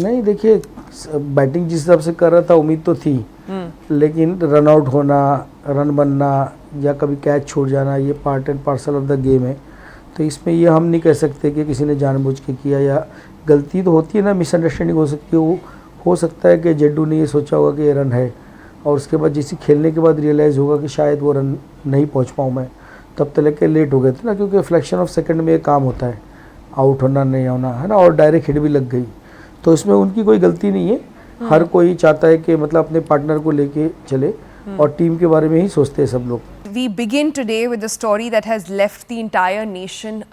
नहीं देखिए, बैटिंग जिस हिसाब से कर रहा था उम्मीद तो थी, लेकिन रन आउट होना, रन बनना या कभी कैच छूट जाना, ये part and parcel of the game है। तो इसमें ये हम नहीं कह सकते कि किसी ने जानबूझ के किया, या गलती तो होती है ना, मिसअंडरस्टैंडिंग हो सकती है। वो हो सकता है कि जेड्डू ने ये सोचा होगा कि ये रन है, और उसके बाद जैसे खेलने के बाद रियलाइज़ होगा कि शायद वो रन नहीं पहुंच पाऊँ मैं, तब तक के लेट हो गए थे ना, क्योंकि फ्रैक्शन ऑफ सेकंड में ये काम होता है, आउट होना नहीं होना है ना, और डायरेक्ट हिट भी लग गई। तो इसमें उनकी कोई गलती नहीं है। हर कोई चाहता है कि मतलब अपने पार्टनर को लेके चले, और टीम के बारे में ही सोचते हैं सब लोग। We begin today with a story that has left the entire nation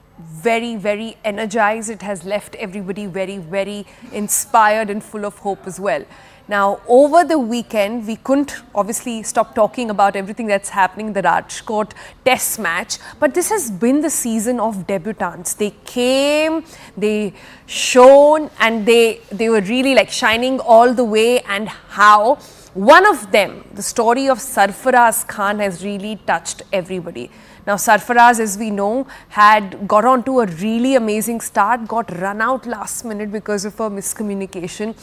very, very energized. It has left everybody very, very inspired and full of hope as well. Now, over the weekend, we couldn't obviously stop talking about everything that's happening in the Rajkot Test match, but this has been the season of debutants. They came, they shone, and they were really like shining all the way. And how one of them, the story of Sarfaraz Khan, has really touched everybody. Now, Sarfaraz, as we know, had got on to a really amazing start, got run out last minute because of a miscommunication.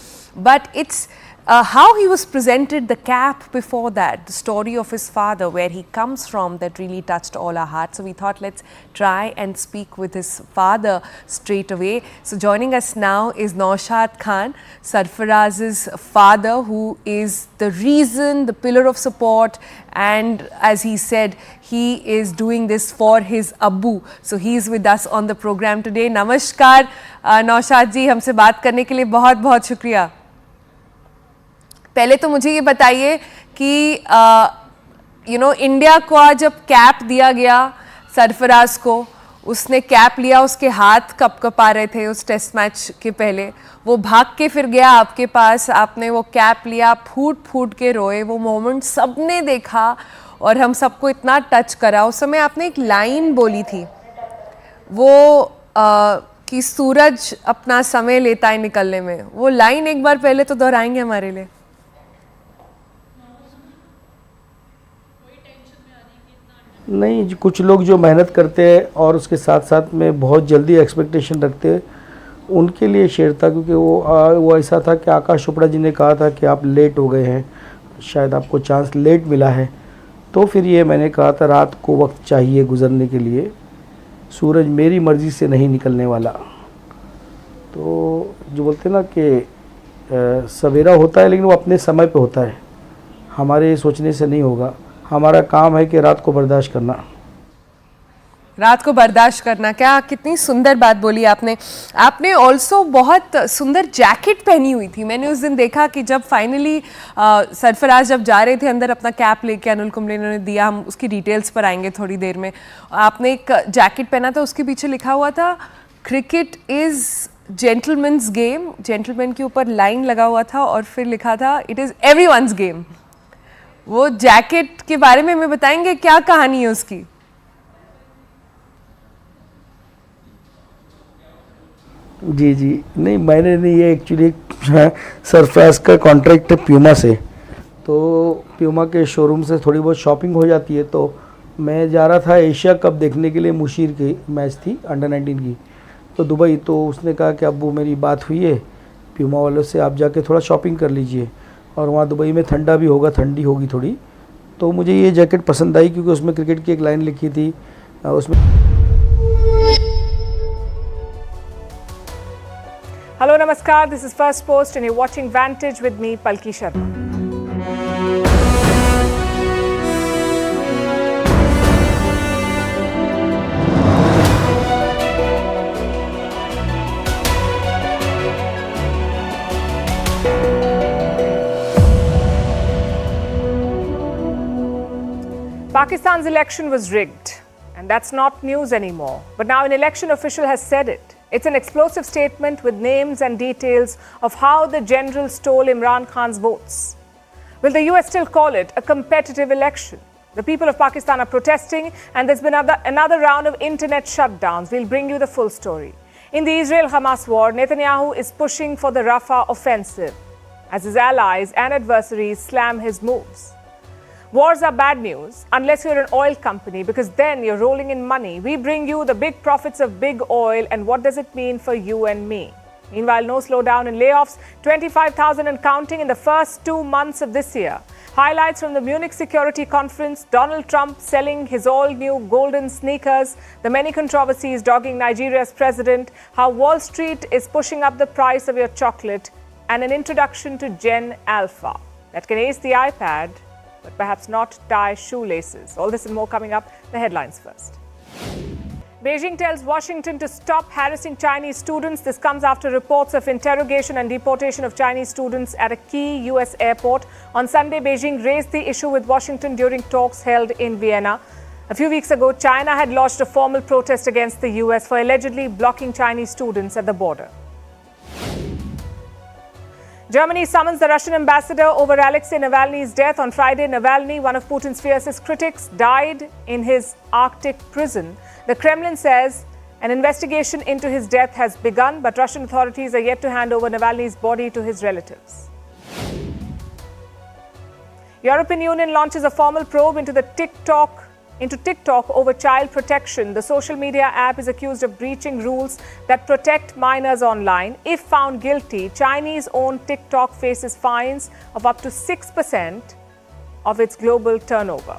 But it's how he was presented, the cap before that, the story of his father, where he comes from, that really touched all our hearts. So we thought, let's try and speak with his father straight away. So joining us now is Naushad Khan, Sarfaraz's father, who is the reason, the pillar of support, and as he said, he is doing this for his Abbu. So he is with us on the program today. Namaskar, Naushad ji, हमसे बात करने के लिए बहुत बहुत शुक्रिया। पहले तो मुझे ये बताइए कि इंडिया को आज जब कैप दिया गया सरफराज को, उसने कैप लिया, उसके हाथ कपकपा रहे थे उस टेस्ट मैच के पहले, वो भाग के फिर गया आपके पास, आपने वो कैप लिया, फूट फूट के रोए। वो मोमेंट सबने देखा और हम सबको इतना टच करा। उस समय आपने एक लाइन बोली थी, वो कि सूरज अपना समय लेता है निकलने में। वो लाइन एक बार पहले तो दोहराएंगे हमारे लिए। नहीं, कुछ लोग जो मेहनत करते हैं और उसके साथ साथ में बहुत जल्दी एक्सपेक्टेशन रखते हैं, उनके लिए शेर था। क्योंकि वो ऐसा था कि आकाश चोपड़ा जी ने कहा था कि आप लेट हो गए हैं, शायद आपको चांस लेट मिला है। तो फिर ये मैंने कहा था, रात को वक्त चाहिए गुजरने के लिए, सूरज मेरी मर्ज़ी से नहीं निकलने वाला। तो जो बोलते हैं ना कि सवेरा होता है लेकिन वो अपने समय पे होता है, हमारे सोचने से नहीं होगा। हमारा काम है कि रात को बर्दाश्त करना। रात को बर्दाश्त करना, क्या कितनी सुंदर बात बोली आपने। आपने ऑल्सो बहुत सुंदर जैकेट पहनी हुई थी। मैंने उस दिन देखा कि जब फाइनली सरफराज जब जा रहे थे अंदर अपना कैप लेके, अनिल कुंबले ने दिया, हम उसकी डिटेल्स पर आएंगे थोड़ी देर में। आपने एक जैकेट पहना था, उसके पीछे लिखा हुआ था cricket is gentleman's game, gentleman के ऊपर लाइन लगा हुआ था और फिर लिखा था इट इज़ एवरीवन्स गेम। वो जैकेट के बारे में हमें बताएंगे, क्या कहानी है उसकी? जी जी, नहीं मैंने नहीं, ये एक्चुअली सरफराज का कॉन्ट्रैक्ट है प्यूमा से। तो प्यूमा के शोरूम से थोड़ी बहुत शॉपिंग हो जाती है। तो मैं जा रहा था एशिया कप देखने के लिए, मुशीर की मैच थी अंडर 19 की, तो दुबई। तो उसने कहा कि अब्बू मेरी बात हुई है प्यूमा वालों से, आप जाके थोड़ा शॉपिंग कर लीजिए, और वहाँ दुबई में ठंडा भी होगा, ठंडी होगी थोड़ी। तो मुझे ये जैकेट पसंद आई क्योंकि उसमें क्रिकेट की एक लाइन लिखी थी उसमें। Hello, Namaskar. This is First Post and you're watching Vantage with me, Palki Sharma. Pakistan's election was rigged, and that's not news anymore. But now an election official has said it. It's an explosive statement with names and details of how the general stole Imran Khan's votes. Will the US still call it a competitive election? The people of Pakistan are protesting, and there's been another round of internet shutdowns. We'll bring you the full story. In the Israel-Hamas war, Netanyahu is pushing for the Rafah offensive as his allies and adversaries slam his moves. Wars are bad news unless you're an oil company, because then you're rolling in money. We bring you the big profits of big oil and what does it mean for you and me. Meanwhile, no slowdown in layoffs, 25,000 and counting in the first 2 months of this year. Highlights from the Munich Security Conference, Donald Trump selling his all-new golden sneakers, the many controversies dogging Nigeria's president, how Wall Street is pushing up the price of your chocolate, and an introduction to Gen Alpha that can ace the iPad, but perhaps not tie shoelaces. All this and more coming up. The headlines first. Beijing tells Washington to stop harassing Chinese students. This comes after reports of interrogation and deportation of Chinese students at a key U.S. airport. On Sunday, Beijing raised the issue with Washington during talks held in Vienna. A few weeks ago, China had lodged a formal protest against the U.S. for allegedly blocking Chinese students at the border. Germany summons the Russian ambassador over Alexei Navalny's death. On Friday, Navalny, one of Putin's fiercest critics, died in his Arctic prison. The Kremlin says an investigation into his death has begun, but Russian authorities are yet to hand over Navalny's body to his relatives. European Union launches a formal probe into TikTok over child protection. The social media app is accused of breaching rules that protect minors online. If found guilty, Chinese-owned TikTok faces fines of up to 6% of its global turnover.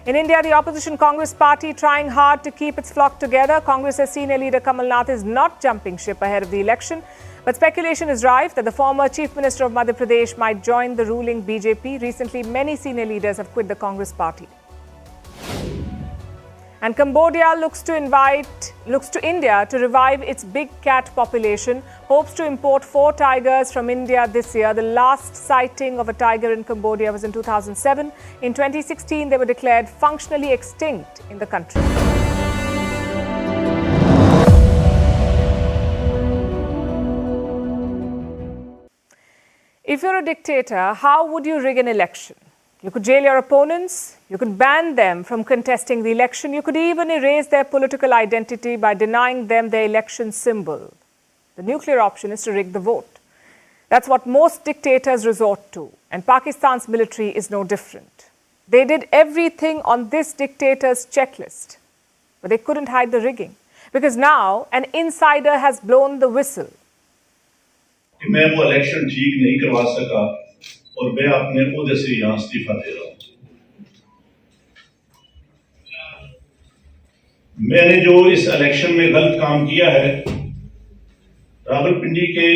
In India, the opposition Congress party trying hard to keep its flock together. Congress's senior leader Kamal Nath is not jumping ship ahead of the election, but speculation is rife that the former Chief Minister of Madhya Pradesh might join the ruling BJP. Recently, many senior leaders have quit the Congress party. And Cambodia looks to India to revive its big cat population, hopes to import 4 tigers from India this year. The last sighting of a tiger in Cambodia was in 2007. In 2016, they were declared functionally extinct in the country. If you're a dictator, how would you rig an election? You could jail your opponents, you could ban them from contesting the election, you could even erase their political identity by denying them their election symbol. The nuclear option is to rig the vote. That's what most dictators resort to, and Pakistan's military is no different. They did everything on this dictator's checklist, but they couldn't hide the rigging, because now an insider has blown the whistle. मैं वो election ठीक नहीं करवा सका और मैं अपने ओहदे से यहाँ इस्तीफा दे रहा हूँ। मैंने जो इस इलेक्शन में गलत काम किया है, रावलपिंडी के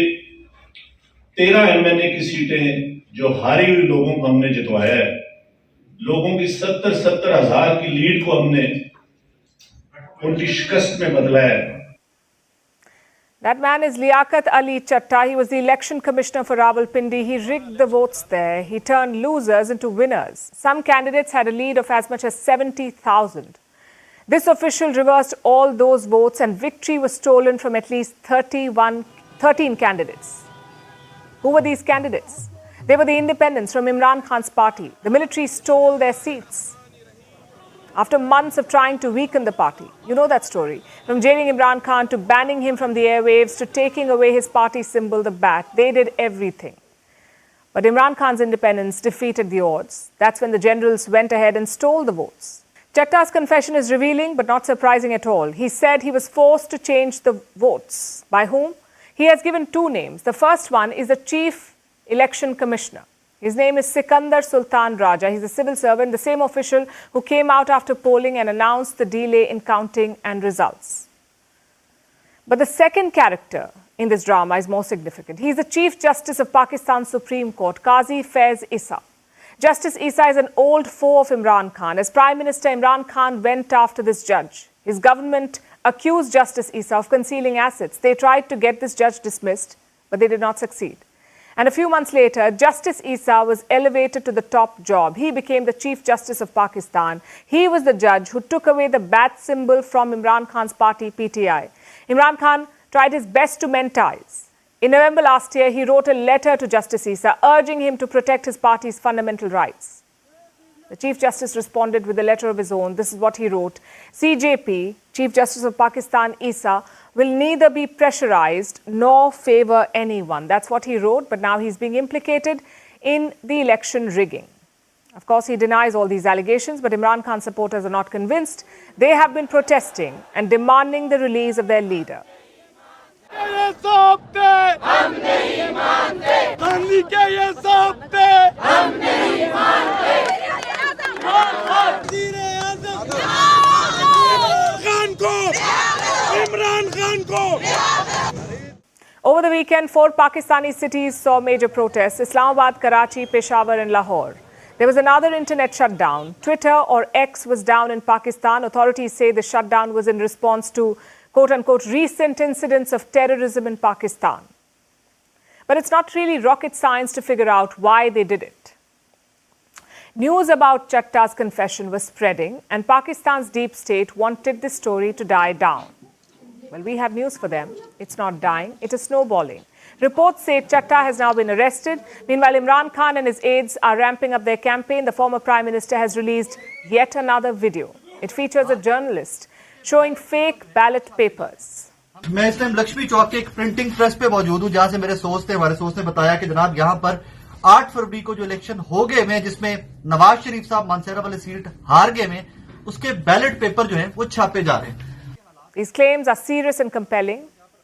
13 एमएनए की सीटें जो हारी हुई लोगों को हमने जितवाया है, लोगों की 70 हजार की लीड को हमने उनकी शिकस्त में बदला है। That man is Liaquat Ali Chatta. He was the election commissioner for Rawalpindi. He rigged the votes there. He turned losers into winners. Some candidates had a lead of as much as 70,000. This official reversed all those votes and victory was stolen from at least 13 candidates. Who were these candidates? They were the independents from Imran Khan's party. The military stole their seats after months of trying to weaken the party. You know that story. From jailing Imran Khan to banning him from the airwaves to taking away his party symbol, the bat. They did everything. But Imran Khan's independents defeated the odds. That's when the generals went ahead and stole the votes. Chatta's confession is revealing but not surprising at all. He said he was forced to change the votes. By whom? He has given 2 names. The first one is the chief election commissioner. His name is Sikandar Sultan Raja. He's a civil servant, the same official who came out after polling and announced the delay in counting and results. But the second character in this drama is more significant. He's the Chief Justice of Pakistan's Supreme Court, Qazi Faiz Issa. Justice Issa is an old foe of Imran Khan. As Prime Minister, Imran Khan went after this judge. His government accused Justice Issa of concealing assets. They tried to get this judge dismissed, but they did not succeed. And a few months later, Justice Issa was elevated to the top job. He became the Chief Justice of Pakistan. He was the judge who took away the bat symbol from Imran Khan's party, PTI. Imran Khan tried his best to mend ties. In November last year, he wrote a letter to Justice Issa urging him to protect his party's fundamental rights. The Chief Justice responded with a letter of his own. This is what he wrote. CJP, Chief Justice of Pakistan, Issa, will neither be pressurized nor favor anyone. That's what he wrote, but now he's being implicated in the election rigging. Of course, he denies all these allegations, but Imran Khan supporters are not convinced. They have been protesting and demanding the release of their leader. ये सब पे हम नहीं मानते, गांधी के ये सब पे हम नहीं मानते, खान को, इमरान खान को। Over the weekend, 4 Pakistani cities saw major protests: Islamabad, Karachi, Peshawar and Lahore. There was another internet shutdown. Twitter, or X, was down in Pakistan. Authorities say the shutdown was in response to, quote-unquote, recent incidents of terrorism in Pakistan. But it's not really rocket science to figure out why they did it. News about Chatta's confession was spreading, and Pakistan's deep state wanted this story to die down. Well, we have news for them. It's not dying, it is snowballing. Reports say Chatta has now been arrested. Meanwhile, Imran Khan and his aides are ramping up their campaign. The former Prime Minister has released yet another video. It features a journalist showing fake ballot papers. मैं इस time Lakshmi चौक के एक printing press पे मौजूद हूं, जहां से मेरे सोर्स थे, हमारे सोर्स ने बताया कि जनाब यहां पर 8 फरवरी को जो इलेक्शन हो गए में, जिसमें नवाज शरीफ साहब मानसरा वाली सीट हार गए में, उसके बैलेट पेपर जो हैं वो छापे जा रहे हैं. These claims are serious and compelling.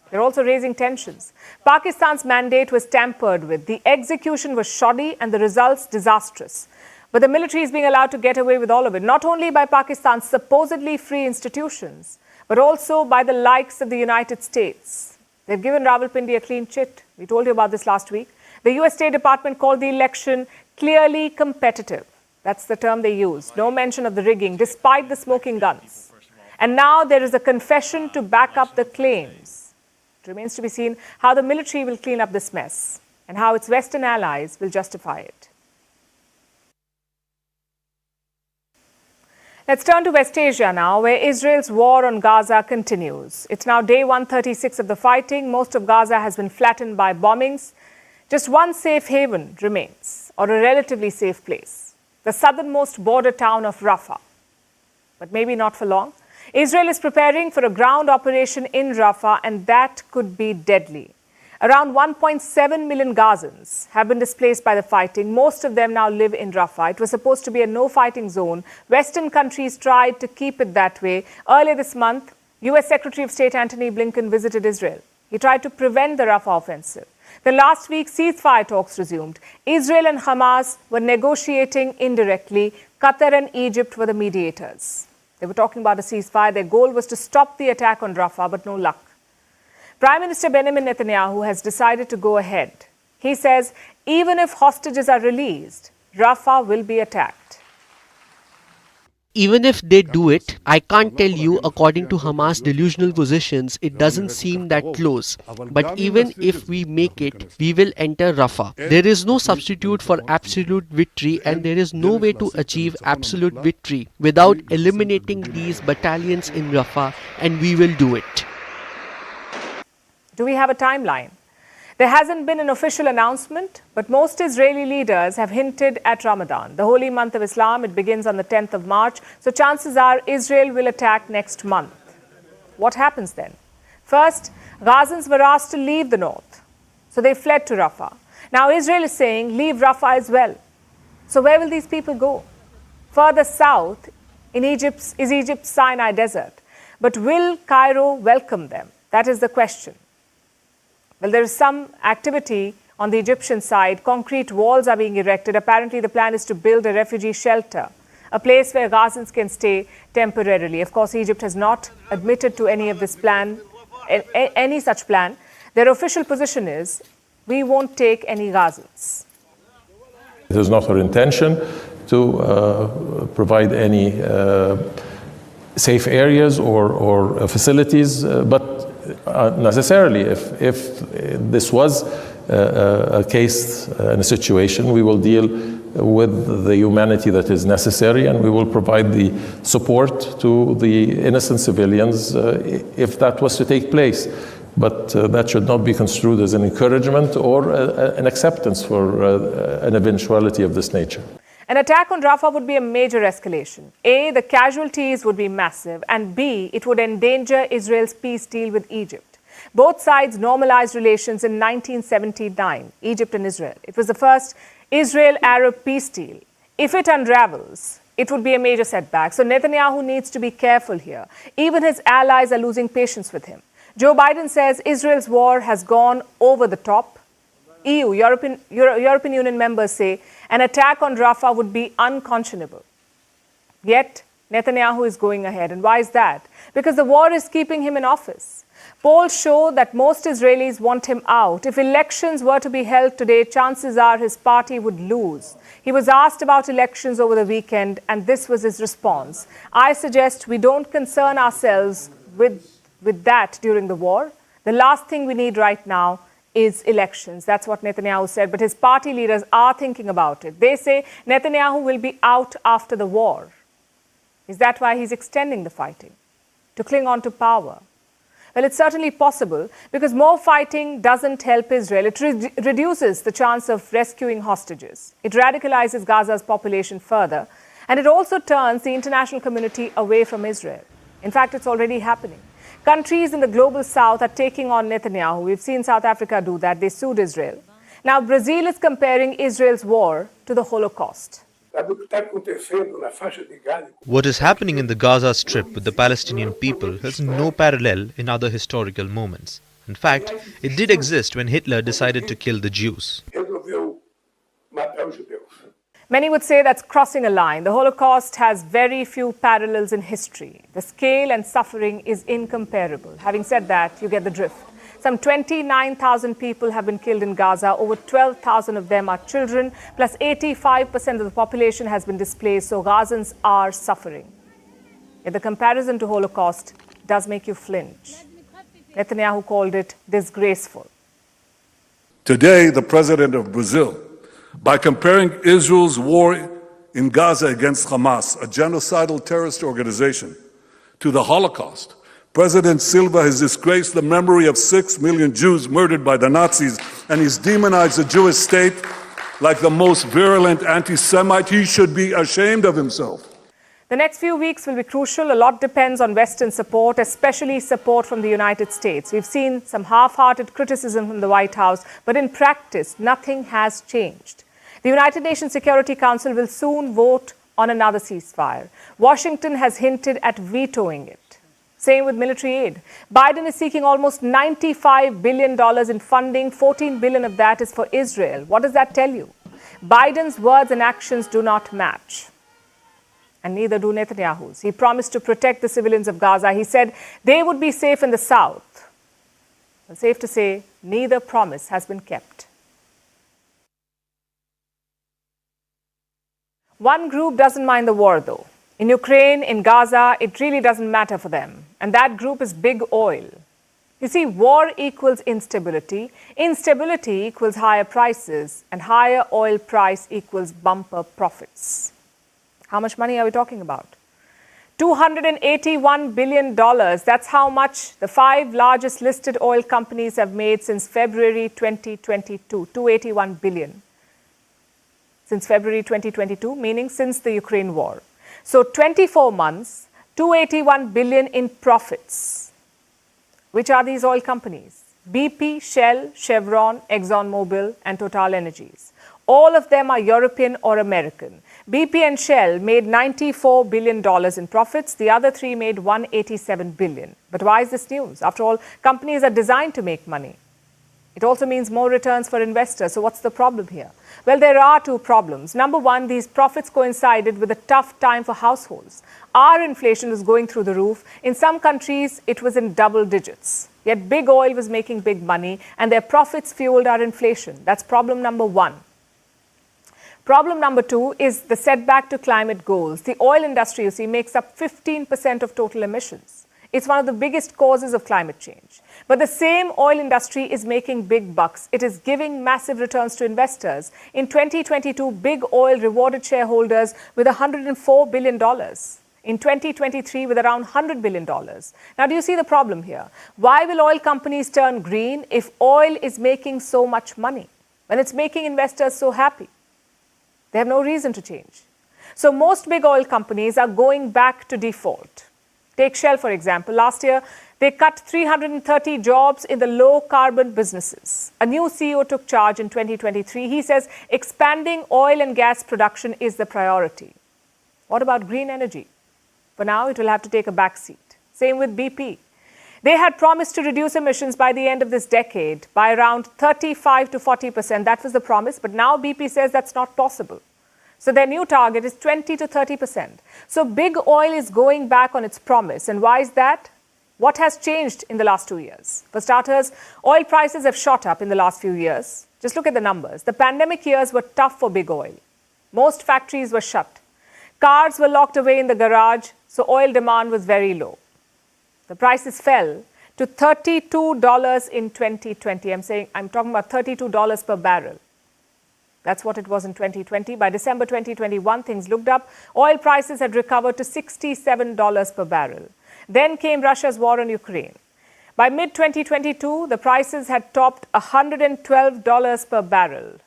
They're also raising tensions. Pakistan's mandate was tampered with. The execution was shoddy and the results disastrous. But the military is being allowed to get away with all of it, not only by Pakistan's supposedly free institutions, but also by the likes of the United States. They've given Rawalpindi a clean chit. We told you about this last week. The US State Department called the election clearly competitive. That's the term they used. No mention of the rigging, despite the smoking guns. And now there is a confession to back up the claims. It remains to be seen how the military will clean up this mess and how its Western allies will justify it. Let's turn to West Asia now, where Israel's war on Gaza continues. It's now day 136 of the fighting. Most of Gaza has been flattened by bombings. Just one safe haven remains, or a relatively safe place: the southernmost border town of Rafah. But maybe not for long. Israel is preparing for a ground operation in Rafah, and that could be deadly. Around 1.7 million Gazans have been displaced by the fighting. Most of them now live in Rafah. It was supposed to be a no-fighting zone. Western countries tried to keep it that way. Earlier this month, US Secretary of State Antony Blinken visited Israel. He tried to prevent the Rafah offensive. Then last week, ceasefire talks resumed. Israel and Hamas were negotiating indirectly. Qatar and Egypt were the mediators. They were talking about a ceasefire. Their goal was to stop the attack on Rafah, but no luck. Prime Minister Benjamin Netanyahu has decided to go ahead. He says even if hostages are released, Rafah will be attacked. Even if they do it, I can't tell you, according to Hamas' delusional positions, it doesn't seem that close. But even if we make it, we will enter Rafah. There is no substitute for absolute victory, and there is no way to achieve absolute victory without eliminating these battalions in Rafah, and we will do it. Do we have a timeline? There hasn't been an official announcement, but most Israeli leaders have hinted at Ramadan, the holy month of Islam. It begins on the 10th of March, so chances are Israel will attack next month. What happens then? First, Gazans were asked to leave the north, so they fled to Rafah. Now Israel is saying leave Rafah as well. So where will these people go? Further south is Egypt's Sinai Desert. But will Cairo welcome them? That is the question. Well, there is some activity on the Egyptian side. Concrete walls are being erected. Apparently, the plan is to build a refugee shelter, a place where Gazans can stay temporarily. Of course, Egypt has not admitted to any of this plan, any such plan. Their official position is, we won't take any Gazans. It is not our intention to provide any safe areas or facilities, but necessarily, if this was a case and a situation, we will deal with the humanity that is necessary, and we will provide the support to the innocent civilians if that was to take place. But that should not be construed as an encouragement or an acceptance for an eventuality of this nature. An attack on Rafah would be a major escalation. A, the casualties would be massive, and B, it would endanger Israel's peace deal with Egypt. Both sides normalized relations in 1979, Egypt and Israel. It was the first Israel-Arab peace deal. If it unravels, it would be a major setback. So Netanyahu needs to be careful here. Even his allies are losing patience with him. Joe Biden says Israel's war has gone over the top. EU, European Union members say an attack on Rafah would be unconscionable. Yet, Netanyahu is going ahead. And why is that? Because the war is keeping him in office. Polls show that most Israelis want him out. If elections were to be held today, chances are his party would lose. He was asked about elections over the weekend, and this was his response. I suggest we don't concern ourselves with that during the war. The last thing we need right now is elections. That's what Netanyahu said. But his party leaders are thinking about it. They say Netanyahu will be out after the war. Is that why he's extending the fighting? To cling on to power? Well, it's certainly possible because more fighting doesn't help Israel. It reduces the chance of rescuing hostages. It radicalizes Gaza's population further. And it also turns the international community away from Israel. In fact, it's already happening. Countries in the global south are taking on Netanyahu. We've seen South Africa do that. They sued Israel. Now, Brazil is comparing Israel's war to the Holocaust. What is happening in the Gaza Strip with the Palestinian people has no parallel in other historical moments. In fact, it did exist when Hitler decided to kill the Jews. Many would say that's crossing a line. The Holocaust has very few parallels in history. The scale and suffering is incomparable. Having said that, you get the drift. Some 29,000 people have been killed in Gaza. Over 12,000 of them are children, plus 85% of the population has been displaced, so Gazans are suffering. Yet the comparison to Holocaust does make you flinch. Netanyahu called it disgraceful. Today, the president of Brazil, by comparing Israel's war in Gaza against Hamas, a genocidal terrorist organization, to the Holocaust, President Silva has disgraced the memory of 6 million Jews murdered by the Nazis, and he's demonized the Jewish state like the most virulent anti-Semite. He should be ashamed of himself. The next few weeks will be crucial. A lot depends on Western support, especially support from the United States. We've seen some half-hearted criticism from the White House, but in practice, nothing has changed. The United Nations Security Council will soon vote on another ceasefire. Washington has hinted at vetoing it. Same with military aid. Biden is seeking almost $95 billion in funding. 14 billion of that is for Israel. What does that tell you? Biden's words and actions do not match. And neither do Netanyahu's. He promised to protect the civilians of Gaza. He said they would be safe in the south. Well, safe to say, neither promise has been kept. One group doesn't mind the war, though. In Ukraine, in Gaza, it really doesn't matter for them. And that group is big oil. You see, war equals instability. Instability equals higher prices. And higher oil price equals bumper profits. How much money are we talking about? $281 billion. That's how much the 5 largest listed oil companies have made since February 2022. $281 billion. Since February 2022, meaning since the Ukraine war. So 24 months, $281 billion in profits. Which are these oil companies? BP, Shell, Chevron, ExxonMobil, and Total Energies. All of them are European or American. BP and Shell made $94 billion in profits. The other 3 made $187 billion. But why is this news? After all, companies are designed to make money. It also means more returns for investors. So what's the problem here? Well, there are 2 problems. Number one, these profits coincided with a tough time for households. Our inflation was going through the roof. In some countries, it was in double digits. Yet big oil was making big money, and their profits fueled our inflation. That's problem number one. Problem number 2 is the setback to climate goals. The oil industry, you see, makes up 15% of total emissions. It's one of the biggest causes of climate change. But the same oil industry is making big bucks. It is giving massive returns to investors. In 2022, big oil rewarded shareholders with $104 billion. In 2023, with around $100 billion. Now, do you see the problem here? Why will oil companies turn green if oil is making so much money? When it's making investors so happy? They have no reason to change. So most big oil companies are going back to default. Take Shell, for example. Last year, they cut 330 jobs in the low-carbon businesses. A new CEO took charge in 2023. He says expanding oil and gas production is the priority. What about green energy? For now, it will have to take a back seat. Same with BP. They had promised to reduce emissions by the end of this decade by around 35 to 40%. That was the promise, but now BP says that's not possible. So their new target is 20 to 30%. So big oil is going back on its promise. And why is that? What has changed in the last 2 years? For starters, oil prices have shot up in the last few years. Just look at the numbers. The pandemic years were tough for big oil. Most factories were shut. Cars were locked away in the garage, so oil demand was very low. The prices fell to $32 in 2020. I'm talking about $32 per barrel. That's what it was in 2020. By December 2021, things looked up. Oil prices had recovered to $67 per barrel. Then came Russia's war on Ukraine. By mid-2022, the prices had topped $112 per barrel.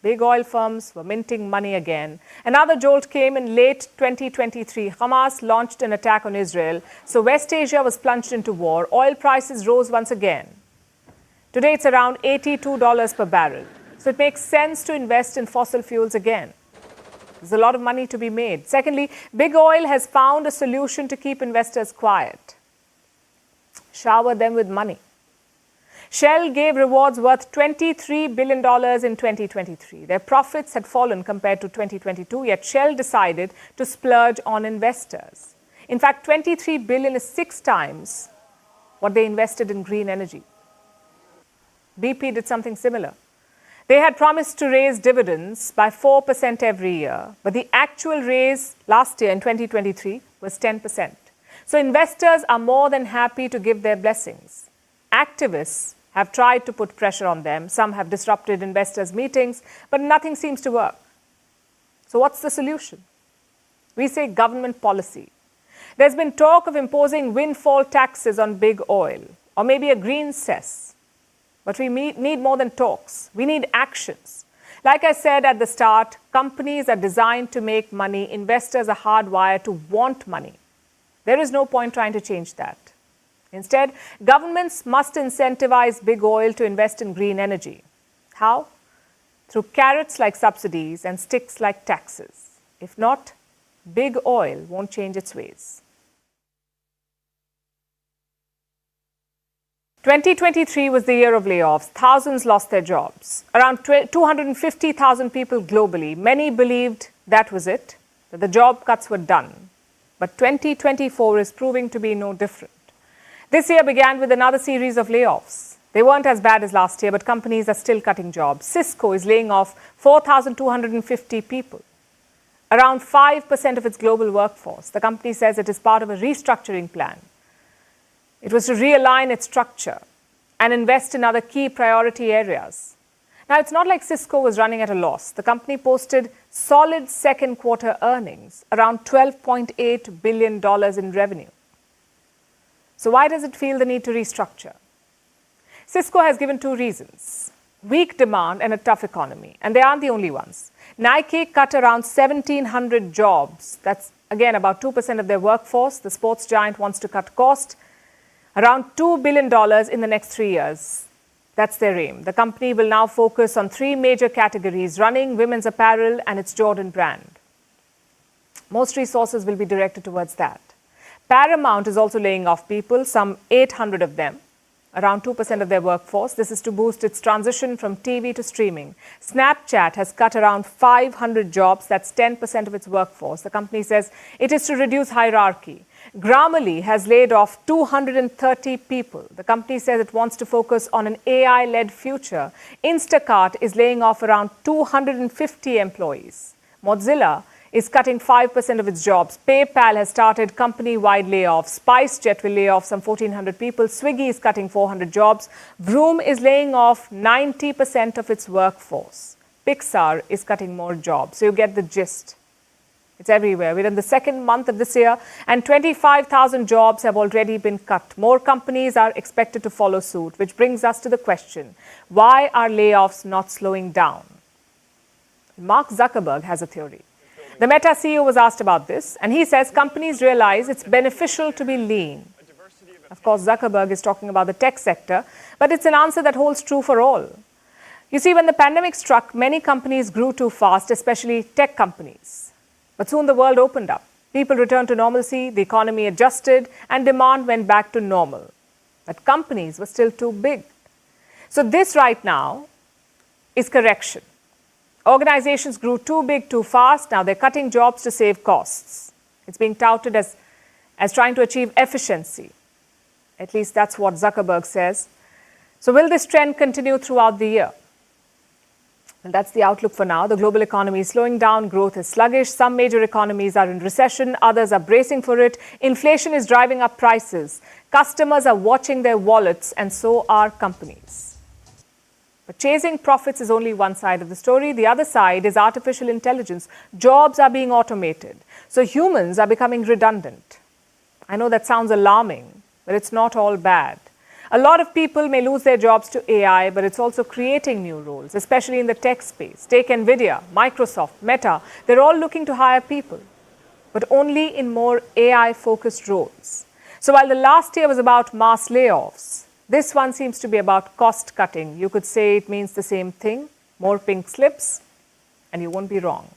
Big oil firms were minting money again. Another jolt came in late 2023. Hamas launched an attack on Israel, so West Asia was plunged into war. Oil prices rose once again. Today, it's around $82 per barrel. So it makes sense to invest in fossil fuels again. There's a lot of money to be made. Secondly, big oil has found a solution to keep investors quiet. Shower them with money. Shell gave rewards worth $23 billion in 2023. Their profits had fallen compared to 2022, yet Shell decided to splurge on investors. In fact, $23 billion is 6 times what they invested in green energy. BP did something similar. They had promised to raise dividends by 4% every year, but the actual raise last year in 2023 was 10%. So investors are more than happy to give their blessings. Activists have tried to put pressure on them. Some have disrupted investors' meetings, but nothing seems to work. So what's the solution? We say government policy. There's been talk of imposing windfall taxes on big oil, or maybe a green cess. But we need more than talks. We need actions. Like I said at the start, companies are designed to make money. Investors are hardwired to want money. There is no point trying to change that. Instead, governments must incentivize big oil to invest in green energy. How? Through carrots like subsidies and sticks like taxes. If not, big oil won't change its ways. 2023 was the year of layoffs. Thousands lost their jobs. Around 250,000 people globally. Many believed that was it, that the job cuts were done. But 2024 is proving to be no different. This year began with another series of layoffs. They weren't as bad as last year, but companies are still cutting jobs. Cisco is laying off 4,250 people, around 5% of its global workforce. The company says it is part of a restructuring plan. It was to realign its structure and invest in other key priority areas. Now, it's not like Cisco was running at a loss. The company posted solid second quarter earnings, around $12.8 billion in revenue. So why does it feel the need to restructure? Cisco has given 2 reasons: weak demand and a tough economy. And they aren't the only ones. Nike cut around 1,700 jobs. That's, again, about 2% of their workforce. The sports giant wants to cut cost. Around $2 billion in the next 3 years. That's their aim. The company will now focus on 3 major categories: running, women's apparel, and its Jordan brand. Most resources will be directed towards that. Paramount is also laying off people, some 800 of them, around 2% of their workforce. This is to boost its transition from TV to streaming. Snapchat has cut around 500 jobs. That's 10% of its workforce. The company says it is to reduce hierarchy. Grammarly has laid off 230 people. The company says it wants to focus on an AI-led future. Instacart is laying off around 250 employees. Mozilla is cutting 5% of its jobs. PayPal has started company-wide layoffs. SpiceJet will lay off some 1,400 people. Swiggy is cutting 400 jobs. Vroom is laying off 90% of its workforce. Pixar is cutting more jobs. So you get the gist. It's everywhere. We're in the second month of this year, and 25,000 jobs have already been cut. More companies are expected to follow suit, which brings us to the question: why are layoffs not slowing down? Mark Zuckerberg has a theory. The Meta CEO was asked about this, and he says companies realize it's beneficial to be lean. Of course, Zuckerberg is talking about the tech sector, but it's an answer that holds true for all. You see, when the pandemic struck, many companies grew too fast, especially tech companies. But soon the world opened up. People returned to normalcy, the economy adjusted, and demand went back to normal. but companies were still too big. So this right now is correction. Organizations grew too big too fast. Now they're cutting jobs to save costs. It's being touted as trying to achieve efficiency. At least that's what Zuckerberg says. So will this trend continue throughout the year? And that's the outlook for now. The global economy is slowing down. Growth is sluggish. Some major economies are in recession. Others are bracing for it. Inflation is driving up prices. Customers are watching their wallets, and so are companies. But chasing profits is only one side of the story. The other side is artificial intelligence. Jobs are being automated. So humans are becoming redundant. I know that sounds alarming, but it's not all bad. A lot of people may lose their jobs to AI, but it's also creating new roles, especially in the tech space. Take NVIDIA, Microsoft, Meta. They're all looking to hire people, but only in more AI-focused roles. So while the last year was about mass layoffs, this one seems to be about cost cutting. You could say it means the same thing, more pink slips, and you won't be wrong.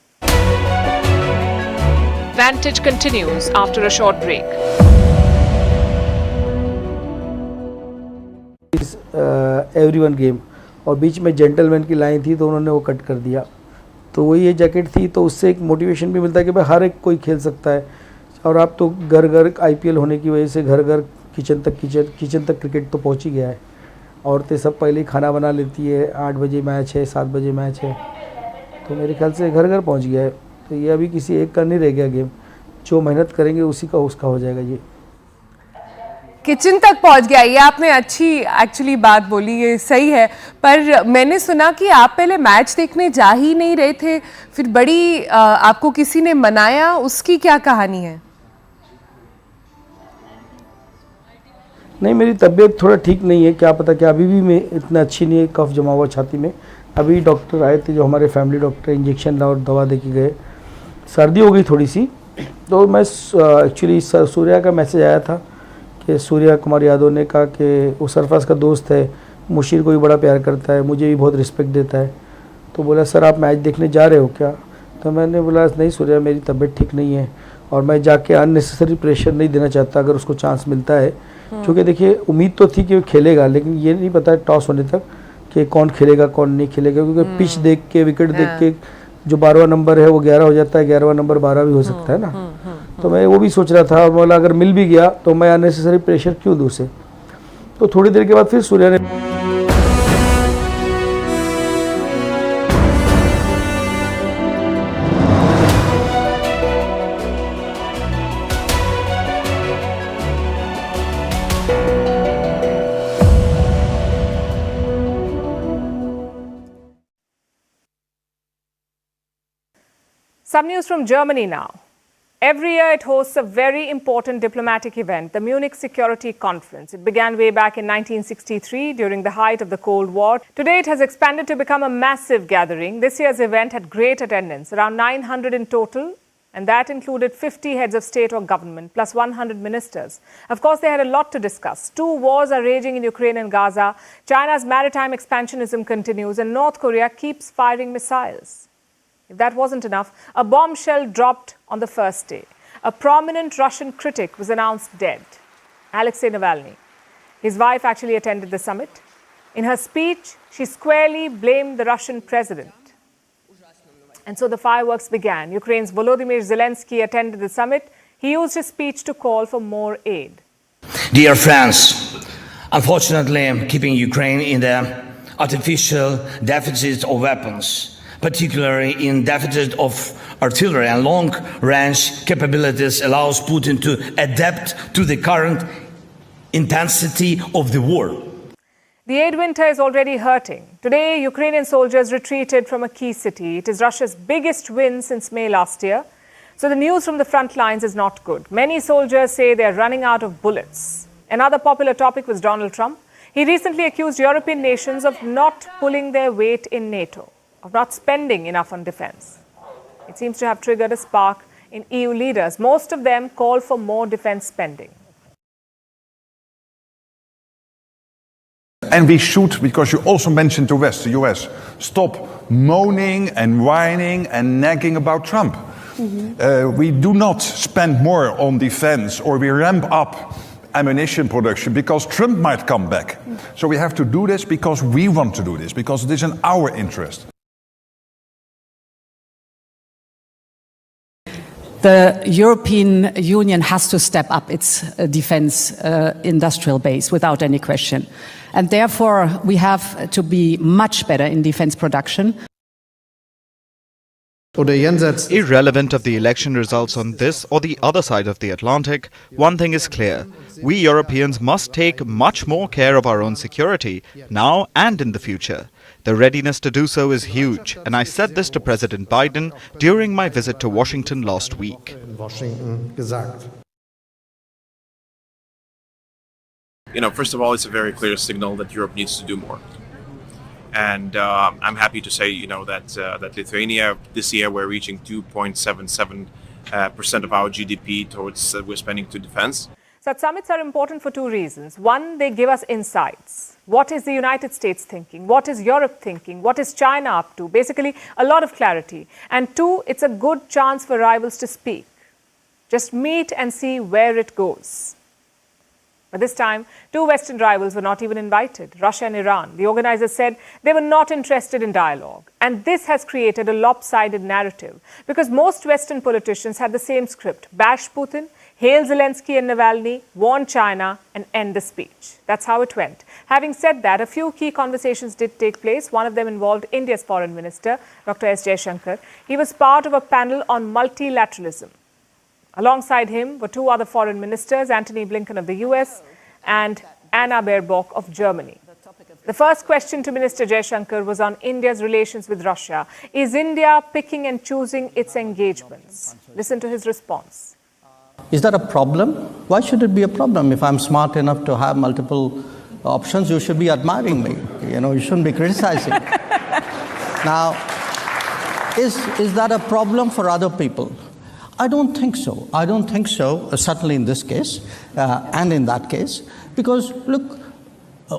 Vantage continues after a short break. Everyone game और बीच में gentleman की line थी तो उन्होंने वो cut कर दिया. तो वही ये जैकेट थी, तो उससे एक मोटिवेशन भी मिलता है कि भाई हर एक कोई खेल सकता है. और आप तो घर घर आईपीएल होने की वजह से घर घर किचन तक क्रिकेट तो पहुंच ही गया है. औरतें सब पहले ही खाना बना लेती है, 8 बजे मैच है, 7 बजे मैच है, तो मेरे ख्याल से घर घर पहुँच गया है. तो ये अभी किसी एक का नहीं रह गया गेम. जो मेहनत करेंगे उसी का उसका हो जाएगा. ये किचन तक पहुंच गया, ये आपने अच्छी एक्चुअली बात बोली, ये सही है. पर मैंने सुना कि आप पहले मैच देखने जा ही नहीं रहे थे, फिर बड़ी आपको किसी ने मनाया, उसकी क्या कहानी है? नहीं, मेरी तबीयत थोड़ा ठीक नहीं है, क्या पता, क्या अभी भी मैं इतना अच्छी नहीं है, कफ जमा हुआ छाती में. अभी डॉक्टर आए थे जो हमारे फैमिली डॉक्टर, इंजेक्शन और दवा दे के गए. सर्दी हो गई थोड़ी सी, तो मैं एक्चुअली सूर्या का मैसेज आया था कि सूर्या कुमार यादव ने कहा कि वो सरफराज का दोस्त है, मुशीर को भी बड़ा प्यार करता है, मुझे भी बहुत रिस्पेक्ट देता है. तो बोला सर आप मैच देखने जा रहे हो क्या? तो मैंने बोला नहीं सूर्या, मेरी तबीयत ठीक नहीं है और मैं जाके अननेसेसरी प्रेशर नहीं देना चाहता अगर उसको चांस मिलता है. क्योंकि देखिए उम्मीद तो थी कि वो खेलेगा, लेकिन ये नहीं पता टॉस होने तक कि कौन खेलेगा कौन नहीं खेलेगा. क्योंकि पिच देख के, विकेट देख के जो 12वां नंबर है वो 11 हो जाता है, 11वां नंबर 12 भी हो सकता है ना. तो मैं वो भी सोच रहा था, बोला अगर मिल भी गया तो मैं अननेसेसरी प्रेशर क्यों दूँ उसे. तो थोड़ी देर के बाद फिर सूर्या ने Some news from Germany now. Every year it hosts a very important diplomatic event, the Munich Security Conference. It began way back in 1963 during the height of the Cold War. Today it has expanded to become a massive gathering. This year's event had great attendance, around 900 in total, and that included 50 heads of state or government, plus 100 ministers. Of course, they had a lot to discuss. 2 wars are raging in Ukraine and Gaza. China's maritime expansionism continues, and North Korea keeps firing missiles. If that wasn't enough, a bombshell dropped on the first day. A prominent Russian critic was announced dead, Alexei Navalny. His wife actually attended the summit. In her speech, she squarely blamed the Russian president. And so the fireworks began. Ukraine's Volodymyr Zelensky attended the summit. He used his speech to call for more aid. Dear friends, unfortunately, keeping Ukraine in the artificial deficit of weapons, particularly in deficit of artillery and long-range capabilities, allows Putin to adapt to the current intensity of the war. The aid winter is already hurting. Today, Ukrainian soldiers retreated from a key city. It is Russia's biggest win since May last year. So the news from the front lines is not good. Many soldiers say they are running out of bullets. Another popular topic was Donald Trump. He recently accused European nations of not pulling their weight in NATO, of not spending enough on defense. It seems to have triggered a spark in EU leaders. Most of them call for more defense spending. And we should, because you also mentioned the West, the US, stop moaning and whining and nagging about Trump. We do not spend more on defense, or we ramp up ammunition production because Trump might come back. So we have to do this because we want to do this, because it is in our interest. The European Union has to step up its defense industrial base without any question. And therefore, we have to be much better in defense production. Irrelevant of the election results on this or the other side of the Atlantic, one thing is clear. We Europeans must take much more care of our own security, now and in the future. The readiness to do so is huge, and I said this to President Biden during my visit to Washington last week. First of all, it's a very clear signal that Europe needs to do more. And I'm happy to say, that Lithuania, this year, we're reaching 2.77% of our GDP towards we're spending to defense. Such summits are important for two reasons. One, they give us insights. What is the United States thinking? What is Europe thinking? What is China up to? Basically, a lot of clarity. And two, it's a good chance for rivals to speak. Just meet and see where it goes. But this time, two Western rivals were not even invited, Russia and Iran. The organizers said they were not interested in dialogue. And this has created a lopsided narrative because most Western politicians had the same script: bash Putin, hail Zelensky and Navalny, warn China, and end the speech. That's how it went. Having said that, a few key conversations did take place. One of them involved India's Foreign Minister, Dr. S. Jaishankar. He was part of a panel on multilateralism. Alongside him were two other foreign ministers, Antony Blinken of the US and Anna Baerbock of Germany. The first question to Minister Jaishankar was on India's relations with Russia. Is India picking and choosing its engagements? Listen to his response. Is that a problem? Why should it be a problem? If I'm smart enough to have multiple options, you should be admiring me. You shouldn't be criticizing. Now, is that a problem for other people? I don't think so. I don't think so, certainly in this case and in that case, because, look,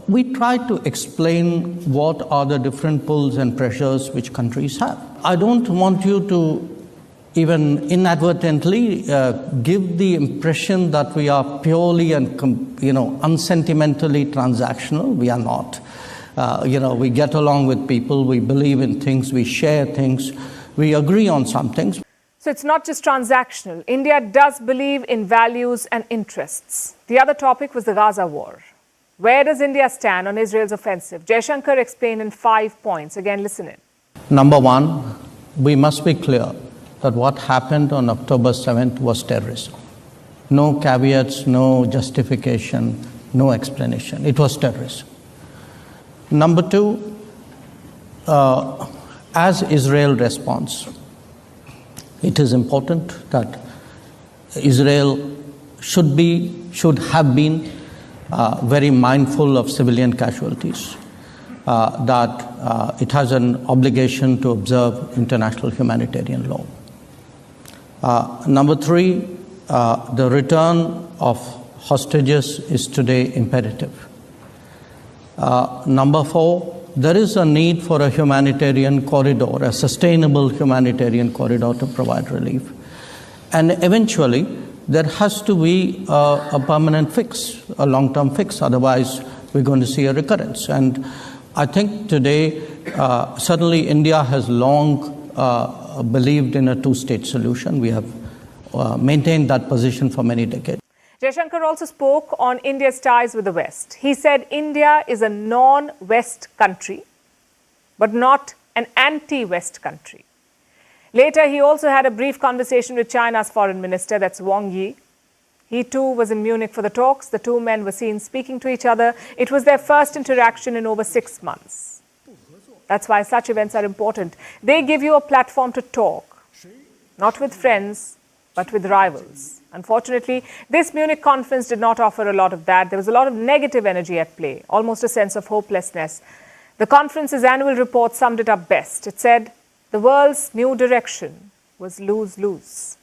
we try to explain what are the different pulls and pressures which countries have. I don't want you to even inadvertently give the impression that we are purely and, unsentimentally transactional. We are not. We get along with people, we believe in things, we share things, we agree on some things. So it's not just transactional. India does believe in values and interests. The other topic was the Gaza war. Where does India stand on Israel's offensive? Jaishankar explained in 5 points. Again, listen in. Number one, we must be clear that what happened on October 7th was terrorism. No caveats, no justification, no explanation. It was terrorism. Number two, as Israel responds, it is important that Israel should have been very mindful of civilian casualties, that it has an obligation to observe international humanitarian law. Number three, the return of hostages is today imperative. Number four, there is a need for a humanitarian corridor, a sustainable humanitarian corridor to provide relief. And eventually, there has to be a permanent fix, a long-term fix. Otherwise, we're going to see a recurrence. And I think today, certainly India has long believed in a two-state solution. We have maintained that position for many decades. Jaishankar also spoke on India's ties with the West. He said India is a non-West country, but not an anti-West country. Later, he also had a brief conversation with China's foreign minister, that's Wang Yi. He too was in Munich for the talks. The two men were seen speaking to each other. It was their first interaction in over 6 months. That's why such events are important. They give you a platform to talk, not with friends, but with rivals. Unfortunately, this Munich conference did not offer a lot of that. There was a lot of negative energy at play, almost a sense of hopelessness. The conference's annual report summed it up best. It said, the world's new direction was lose-lose.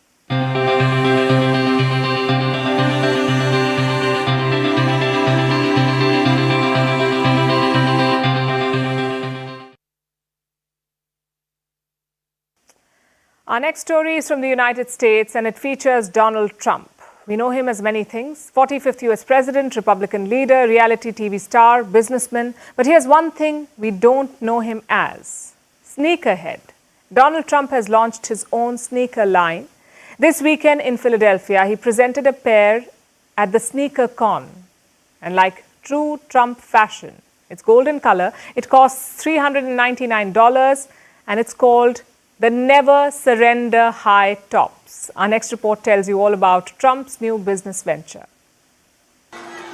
Our next story is from the United States and it features Donald Trump. We know him as many things: 45th US President, Republican leader, reality TV star, businessman. But here's one thing we don't know him as: sneakerhead. Donald Trump has launched his own sneaker line. This weekend in Philadelphia, he presented a pair at the Sneaker Con. And like true Trump fashion, it's golden color, it costs $399, and it's called the Never Surrender High Tops. Our next report tells you all about Trump's new business venture.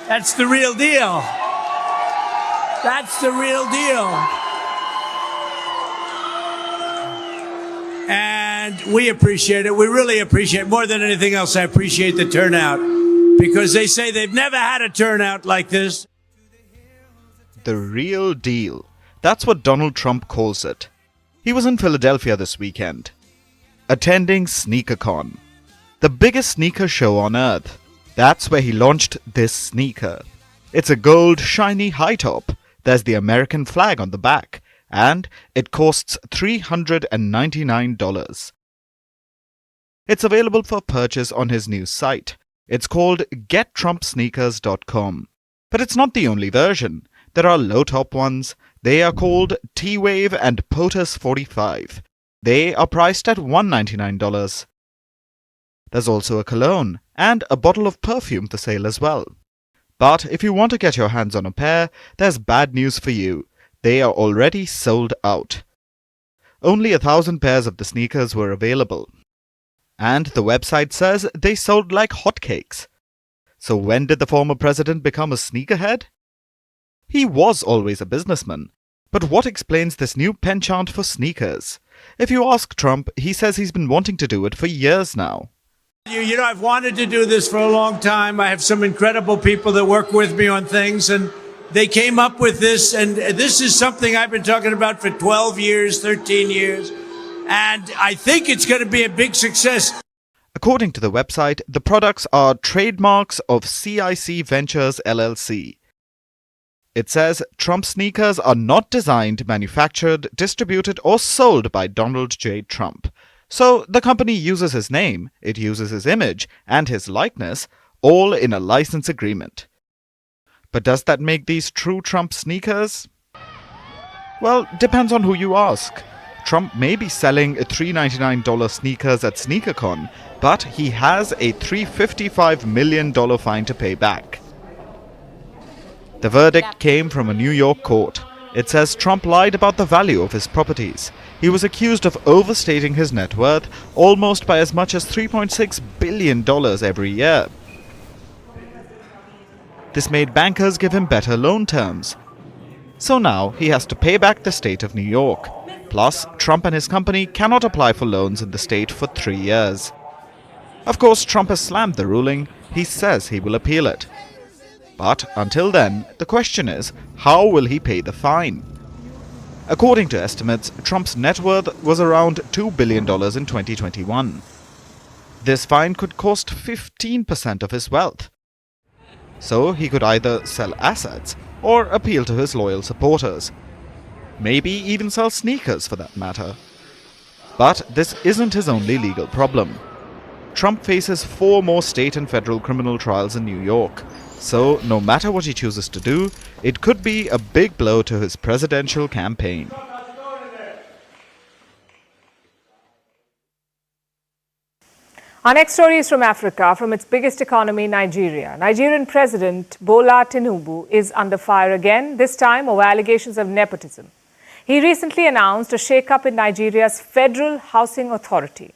That's the real deal. That's the real deal. And we appreciate it. We really appreciate it. More than anything else, I appreciate the turnout, because they say they've never had a turnout like this. The real deal. That's what Donald Trump calls it. He was in Philadelphia this weekend, attending SneakerCon, the biggest sneaker show on earth. That's where he launched this sneaker. It's a gold, shiny high top. There's the American flag on the back, and it costs $399. It's available for purchase on his new site. It's called GetTrumpSneakers.com. But it's not the only version. There are low-top ones. They are called T-Wave and POTUS 45. They are priced at $199. There's also a cologne and a bottle of perfume for sale as well. But if you want to get your hands on a pair, there's bad news for you. They are already sold out. Only 1,000 pairs of the sneakers were available. And the website says they sold like hotcakes. So when did the former president become a sneakerhead? He was always a businessman. But what explains this new penchant for sneakers? If you ask Trump, he says he's been wanting to do it for years now. You know, I've wanted to do this for a long time. I have some incredible people that work with me on things, and they came up with this, and this is something I've been talking about for 12 years, 13 years, and I think it's going to be a big success. According to the website, the products are trademarks of CIC Ventures LLC. It says Trump sneakers are not designed, manufactured, distributed, or sold by Donald J. Trump. So the company uses his name, it uses his image, and his likeness, all in a license agreement. But does that make these true Trump sneakers? Well, depends on who you ask. Trump may be selling $399 sneakers at SneakerCon, but he has a $355 million fine to pay back. The verdict came from a New York court. It says Trump lied about the value of his properties. He was accused of overstating his net worth almost by as much as $3.6 billion every year. This made bankers give him better loan terms. So now he has to pay back the state of New York. Plus, Trump and his company cannot apply for loans in the state for 3 years. Of course, Trump has slammed the ruling. He says he will appeal it. But until then, the question is, how will he pay the fine? According to estimates, Trump's net worth was around $2 billion in 2021. This fine could cost 15% of his wealth. So he could either sell assets or appeal to his loyal supporters. Maybe even sell sneakers for that matter. But this isn't his only legal problem. Trump faces 4 more state and federal criminal trials in New York. So no matter what he chooses to do, it could be a big blow to his presidential campaign. Our next story is from Africa, from its biggest economy, Nigeria. Nigerian President Bola Tinubu is under fire again, this time over allegations of nepotism. He recently announced a shake-up in Nigeria's Federal Housing Authority.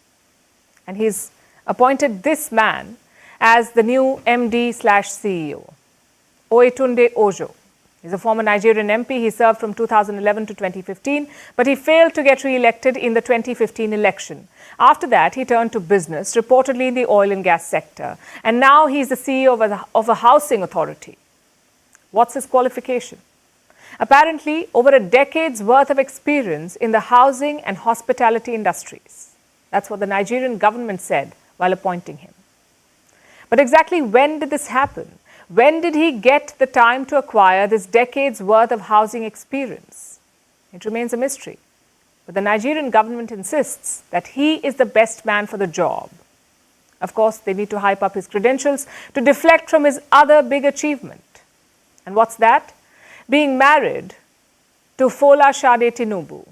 And he's appointed this man as the new MD/CEO, Oyetunde Ojo. He's a former Nigerian MP. He served from 2011 to 2015, but he failed to get re-elected in the 2015 election. After that, he turned to business, reportedly in the oil and gas sector. And now he's the CEO of a housing authority. What's his qualification? Apparently, over a decade's worth of experience in the housing and hospitality industries. That's what the Nigerian government said while appointing him. But exactly when did this happen? When did he get the time to acquire this decade's worth of housing experience? It remains a mystery. But the Nigerian government insists that he is the best man for the job. Of course, they need to hype up his credentials to deflect from his other big achievement. And what's that? Being married to Fola Shade Tinubu,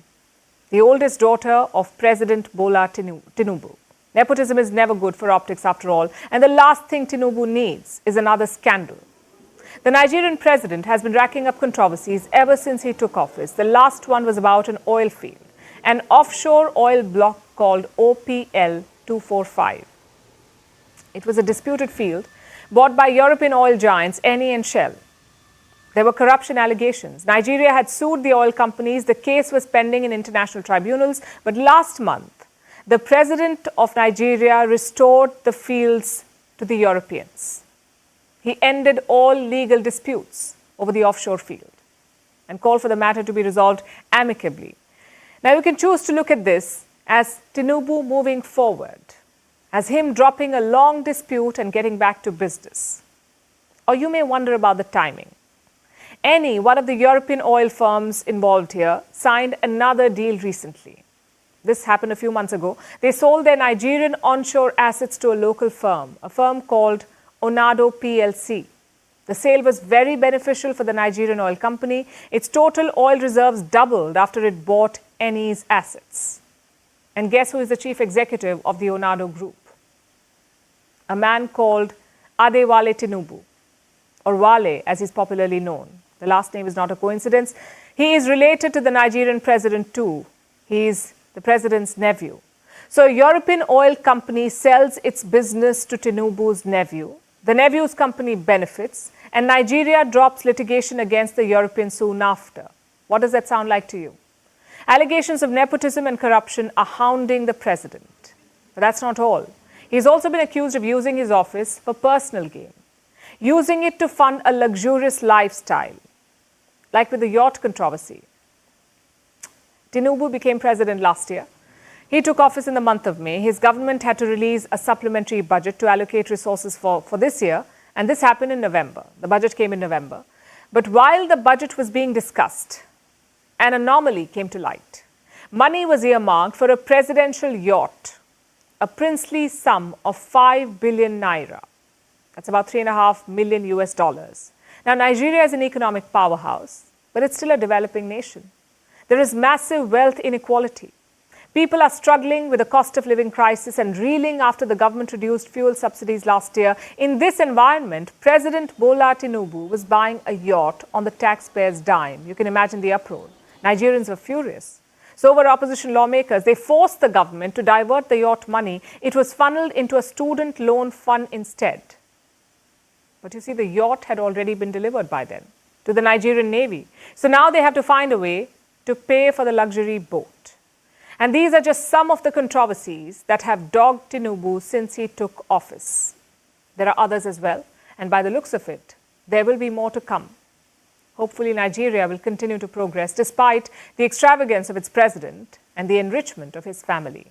the oldest daughter of President Bola Tinubu. Nepotism is never good for optics after all, and the last thing Tinubu needs is another scandal. The Nigerian president has been racking up controversies ever since he took office. The last one was about an oil field, an offshore oil block called OPL 245. It was a disputed field bought by European oil giants Eni and Shell. There were corruption allegations. Nigeria had sued the oil companies. The case was pending in international tribunals. But last month, the president of Nigeria restored the fields to the Europeans. He ended all legal disputes over the offshore field and called for the matter to be resolved amicably. Now, you can choose to look at this as Tinubu moving forward, as him dropping a long dispute and getting back to business. Or you may wonder about the timing. Eni, one of the European oil firms involved here, signed another deal recently. This happened a few months ago. They sold their Nigerian onshore assets to a local firm, a firm called Onado PLC. The sale was very beneficial for the Nigerian oil company. Its total oil reserves doubled after it bought Eni's assets. And guess who is the chief executive of the Onado group? A man called Adewale Tinubu, or Wale as he's popularly known. The last name is not a coincidence. He is related to the Nigerian president too. He is the president's nephew. So a European oil company sells its business to Tinubu's nephew. The nephew's company benefits, and Nigeria drops litigation against the Europeans soon after. What does that sound like to you? Allegations of nepotism and corruption are hounding the president. But that's not all. He's also been accused of using his office for personal gain, using it to fund a luxurious lifestyle, like with the yacht controversy. Tinubu became president last year. He took office in the month of May. His government had to release a supplementary budget to allocate resources for this year, and this happened in November. The budget came in November. But while the budget was being discussed, an anomaly came to light. Money was earmarked for a presidential yacht, a princely sum of 5 billion naira. That's about $3.5 million US. Now, Nigeria is an economic powerhouse, but it's still a developing nation. There is massive wealth inequality. People are struggling with the cost of living crisis and reeling after the government reduced fuel subsidies last year. In this environment, President Bola Tinubu was buying a yacht on the taxpayers' dime. You can imagine the uproar. Nigerians were furious. So were opposition lawmakers. They forced the government to divert the yacht money. It was funneled into a student loan fund instead. But you see, the yacht had already been delivered by then to the Nigerian Navy. So now they have to find a way to pay for the luxury boat. And these are just some of the controversies that have dogged Tinubu since he took office. There are others as well, and by the looks of it, there will be more to come. Hopefully, Nigeria will continue to progress despite the extravagance of its president and the enrichment of his family.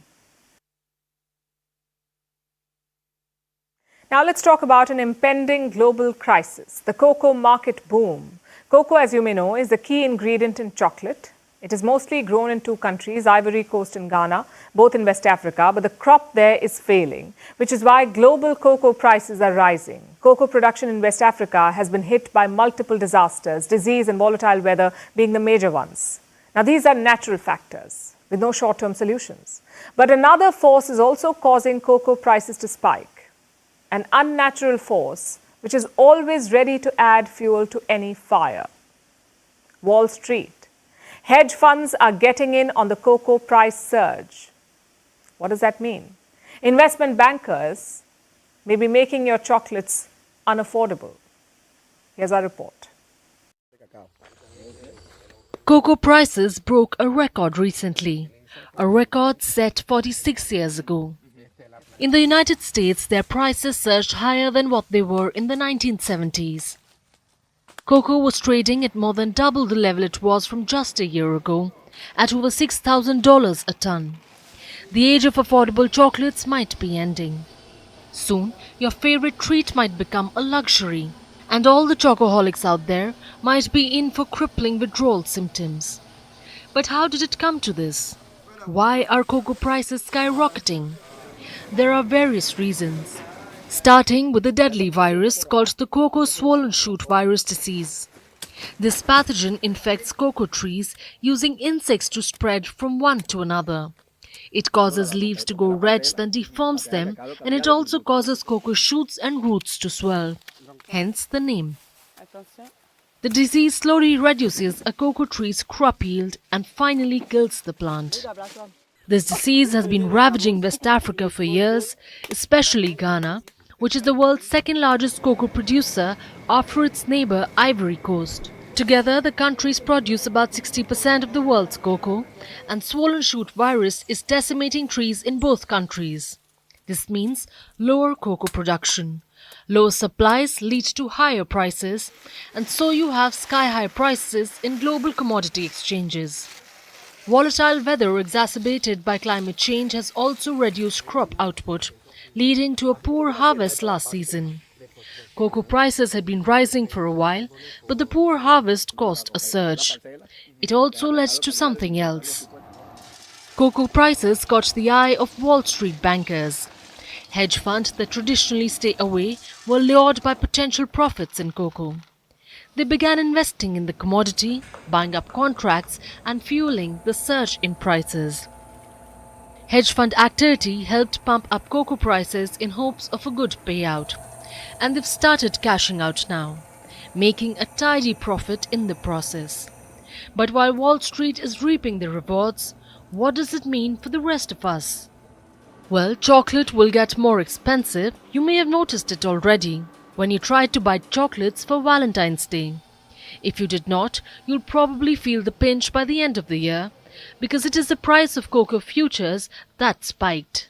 Now let's talk about an impending global crisis, the cocoa market boom. Cocoa, as you may know, is the key ingredient in chocolate. It is mostly grown in two countries, Ivory Coast and Ghana, both in West Africa, but the crop there is failing, which is why global cocoa prices are rising. Cocoa production in West Africa has been hit by multiple disasters, disease and volatile weather being the major ones. Now, these are natural factors with no short-term solutions. But another force is also causing cocoa prices to spike, an unnatural force which is always ready to add fuel to any fire. Wall Street. Hedge funds are getting in on the cocoa price surge. What does that mean? Investment bankers may be making your chocolates unaffordable. Here's our report. Cocoa prices broke a record recently, a record set 46 years ago. In the United States, their prices surged higher than what they were in the 1970s. Cocoa was trading at more than double the level it was from just a year ago, at over $6,000 a ton. The age of affordable chocolates might be ending. Soon, your favorite treat might become a luxury, and all the chocoholics out there might be in for crippling withdrawal symptoms. But how did it come to this? Why are cocoa prices skyrocketing? There are various reasons, starting with the deadly virus called the cocoa swollen shoot virus disease. This pathogen infects cocoa trees using insects to spread from one to another. It causes leaves to go red, then deforms them, and it also causes cocoa shoots and roots to swell, hence the name. The disease slowly reduces a cocoa tree's crop yield and finally kills the plant. This disease has been ravaging West Africa for years, especially Ghana, which is the world's second largest cocoa producer after its neighbor Ivory Coast. Together, the countries produce about 60% of the world's cocoa, and swollen shoot virus is decimating trees in both countries. This means lower cocoa production. Lower supplies lead to higher prices, and so you have sky-high prices in global commodity exchanges. Volatile weather exacerbated by climate change has also reduced crop output, leading to a poor harvest last season. Cocoa prices had been rising for a while, but the poor harvest caused a surge. It also led to something else. Cocoa prices caught the eye of Wall Street bankers. Hedge funds that traditionally stay away were lured by potential profits in cocoa. They began investing in the commodity, buying up contracts and fueling the surge in prices. Hedge fund activity helped pump up cocoa prices in hopes of a good payout. And they've started cashing out now, making a tidy profit in the process. But while Wall Street is reaping the rewards, what does it mean for the rest of us? Well, chocolate will get more expensive. You may have noticed it already when you tried to buy chocolates for Valentine's Day. If you did not, you'll probably feel the pinch by the end of the year, because it is the price of cocoa futures that spiked.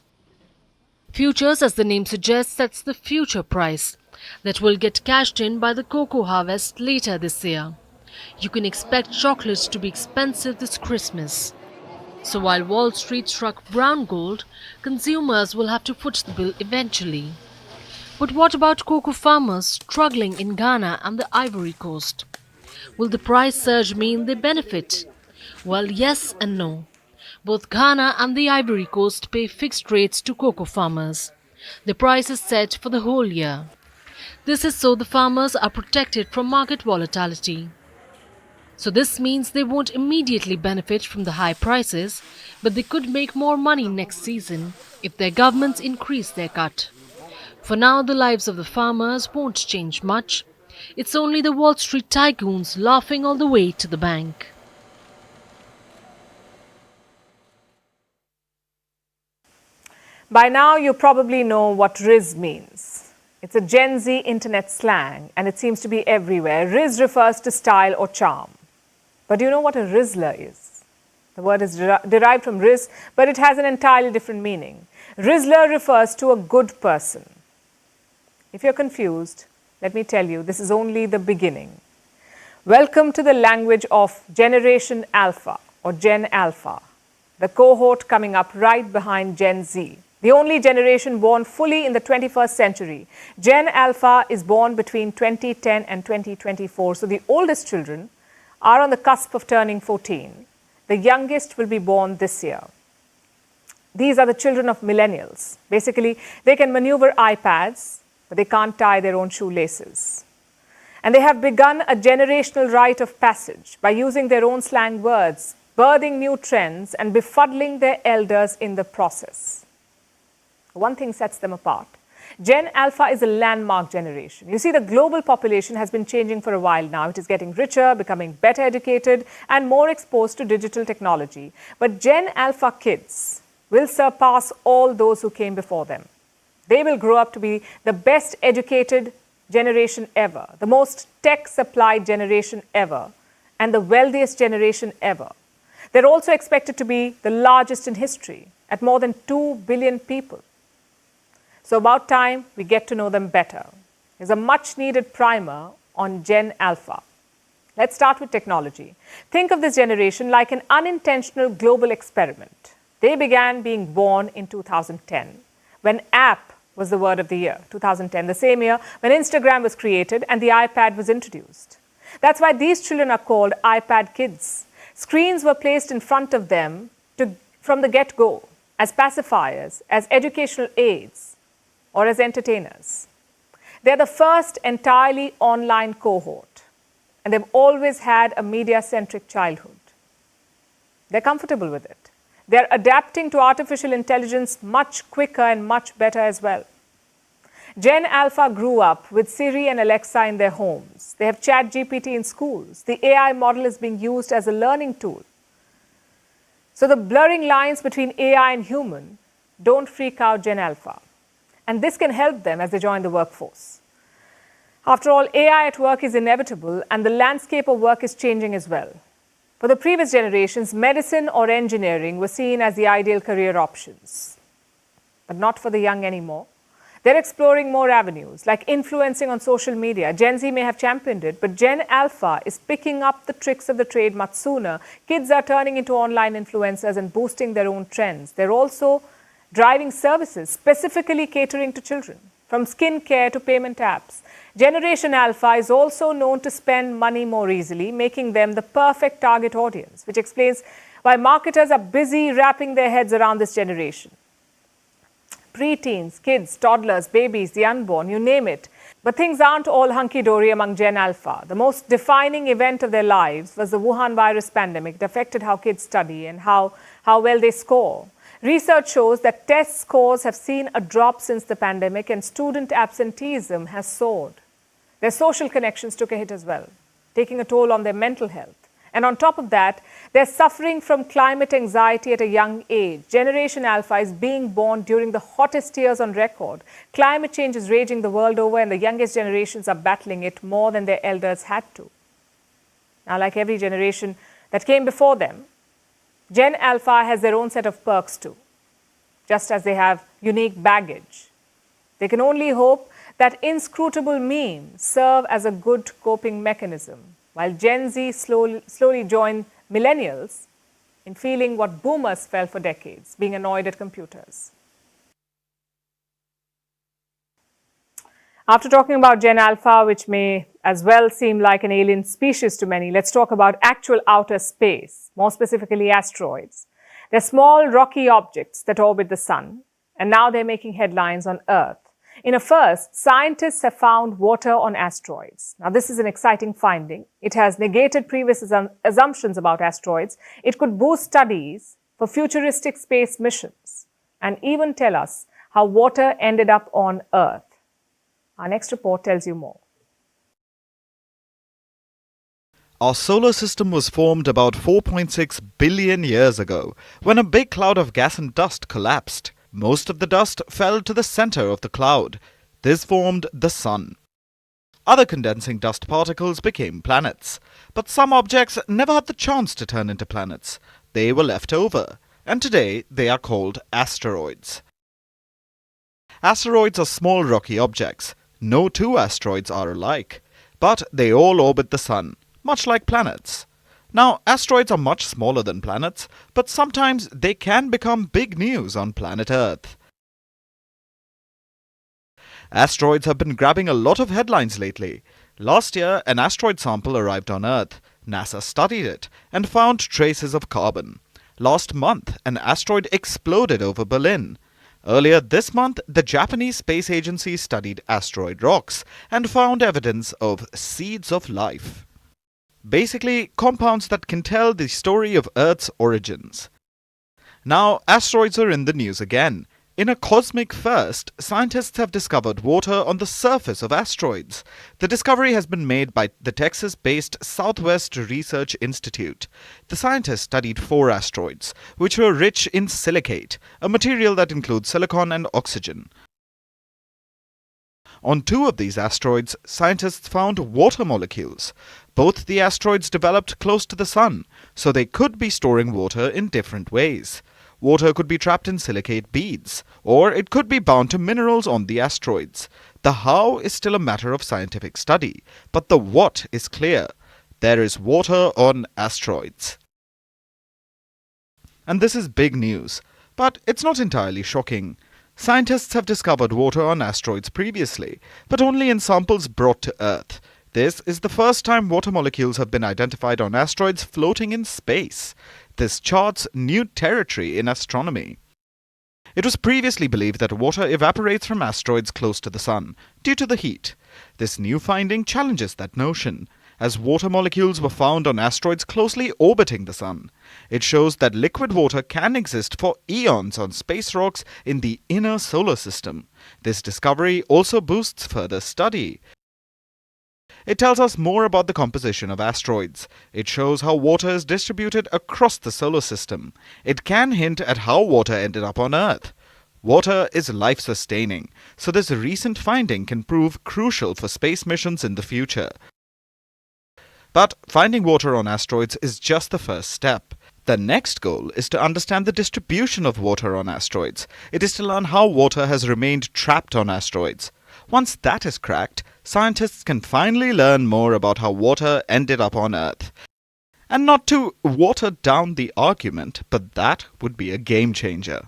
Futures, as the name suggests, sets the future price that will get cashed in by the cocoa harvest later this year. You can expect chocolates to be expensive this Christmas. So while Wall Street struck brown gold, consumers will have to foot the bill eventually. But what about cocoa farmers struggling in Ghana and the Ivory Coast? Will the price surge mean they benefit? Well, yes and no. Both Ghana and the Ivory Coast pay fixed rates to cocoa farmers. The price is set for the whole year. This is so the farmers are protected from market volatility. So this means they won't immediately benefit from the high prices, but they could make more money next season if their governments increase their cut. For now, the lives of the farmers won't change much. It's only the Wall Street tycoons laughing all the way to the bank. By now, you probably know what Riz means. It's a Gen Z internet slang, and it seems to be everywhere. Riz refers to style or charm. But do you know what a Rizzler is? The word is derived from Riz, but it has an entirely different meaning. Rizzler refers to a good person. If you're confused, let me tell you, this is only the beginning. Welcome to the language of Generation Alpha, or Gen Alpha, the cohort coming up right behind Gen Z. The only generation born fully in the 21st century. Gen Alpha is born between 2010 and 2024. So the oldest children are on the cusp of turning 14. The youngest will be born this year. These are the children of millennials. Basically, they can maneuver iPads, but they can't tie their own shoelaces. And they have begun a generational rite of passage by using their own slang words, birthing new trends and befuddling their elders in the process. One thing sets them apart. Gen Alpha is a landmark generation. You see, the global population has been changing for a while now. It is getting richer, becoming better educated, and more exposed to digital technology. But Gen Alpha kids will surpass all those who came before them. They will grow up to be the best educated generation ever, the most tech-supplied generation ever, and the wealthiest generation ever. They're also expected to be the largest in history, at more than 2 billion people. So about time we get to know them better. Here's a much-needed primer on Gen Alpha. Let's start with technology. Think of this generation like an unintentional global experiment. They began being born in 2010, when app was the word of the year, 2010, the same year when Instagram was created and the iPad was introduced. That's why these children are called iPad kids. Screens were placed in front of them from the get-go. as pacifiers, as educational aids, or as entertainers. They're the first entirely online cohort, and they've always had a media-centric childhood. They're comfortable with it. They're adapting to artificial intelligence much quicker and much better as well. Gen Alpha grew up with Siri and Alexa in their homes. They have ChatGPT in schools. The AI model is being used as a learning tool. So the blurring lines between AI and human don't freak out Gen Alpha. And this can help them as they join the workforce. After all, AI at work is inevitable, and the landscape of work is changing as well. For the previous generations, medicine or engineering were seen as the ideal career options. But not for the young anymore. They're exploring more avenues, like influencing on social media. Gen Z may have championed it, but Gen Alpha is picking up the tricks of the trade much sooner. Kids are turning into online influencers and boosting their own trends. They're also driving services specifically catering to children, from skincare to payment apps. Generation Alpha is also known to spend money more easily, making them the perfect target audience, which explains why marketers are busy wrapping their heads around this generation. Preteens, kids, toddlers, babies, the unborn, you name it. But things aren't all hunky-dory among Gen Alpha. The most defining event of their lives was the Wuhan virus pandemic. It affected how kids study and how well they score. Research shows that test scores have seen a drop since the pandemic, and student absenteeism has soared. Their social connections took a hit as well, taking a toll on their mental health. And on top of that, they're suffering from climate anxiety at a young age. Generation Alpha is being born during the hottest years on record. Climate change is raging the world over, and the youngest generations are battling it more than their elders had to. Now, like every generation that came before them, Gen Alpha has their own set of perks too, just as they have unique baggage. They can only hope that inscrutable memes serve as a good coping mechanism, while Gen Z slowly join millennials in feeling what boomers felt for decades, being annoyed at computers. After talking about Gen Alpha, which may as well seem like an alien species to many, let's talk about actual outer space, more specifically asteroids. They're small rocky objects that orbit the sun, and now they're making headlines on Earth. In a first, scientists have found water on asteroids. Now, this is an exciting finding. It has negated previous assumptions about asteroids. It could boost studies for futuristic space missions and even tell us how water ended up on Earth. Our next report tells you more. Our solar system was formed about 4.6 billion years ago when a big cloud of gas and dust collapsed. Most of the dust fell to the center of the cloud. This formed the Sun. Other condensing dust particles became planets. But some objects never had the chance to turn into planets. They were left over, and today they are called asteroids. Asteroids are small rocky objects. No two asteroids are alike, but they all orbit the Sun, much like planets. Now, asteroids are much smaller than planets, but sometimes they can become big news on planet Earth. Asteroids have been grabbing a lot of headlines lately. Last year, an asteroid sample arrived on Earth. NASA studied it and found traces of carbon. Last month, an asteroid exploded over Berlin. Earlier this month, the Japanese Space Agency studied asteroid rocks and found evidence of seeds of life. Basically, compounds that can tell the story of Earth's origins. Now, asteroids are in the news again. In a cosmic first, scientists have discovered water on the surface of asteroids. The discovery has been made by the Texas-based Southwest Research Institute. The scientists studied 4 asteroids, which were rich in silicate, a material that includes silicon and oxygen. On 2 of these asteroids, scientists found water molecules. Both the asteroids developed close to the Sun, so they could be storing water in different ways. Water could be trapped in silicate beads, or it could be bound to minerals on the asteroids. The how is still a matter of scientific study, but the what is clear. There is water on asteroids. And this is big news, but it's not entirely shocking. Scientists have discovered water on asteroids previously, but only in samples brought to Earth. This is the first time water molecules have been identified on asteroids floating in space. This charts new territory in astronomy. It was previously believed that water evaporates from asteroids close to the Sun due to the heat. This new finding challenges that notion, as water molecules were found on asteroids closely orbiting the Sun. It shows that liquid water can exist for eons on space rocks in the inner solar system. This discovery also boosts further study. It tells us more about the composition of asteroids. It shows how water is distributed across the solar system. It can hint at how water ended up on Earth. Water is life-sustaining, so this recent finding can prove crucial for space missions in the future. But finding water on asteroids is just the first step. The next goal is to understand the distribution of water on asteroids. It is to learn how water has remained trapped on asteroids. Once that is cracked, scientists can finally learn more about how water ended up on Earth. And not to water down the argument, but that would be a game changer.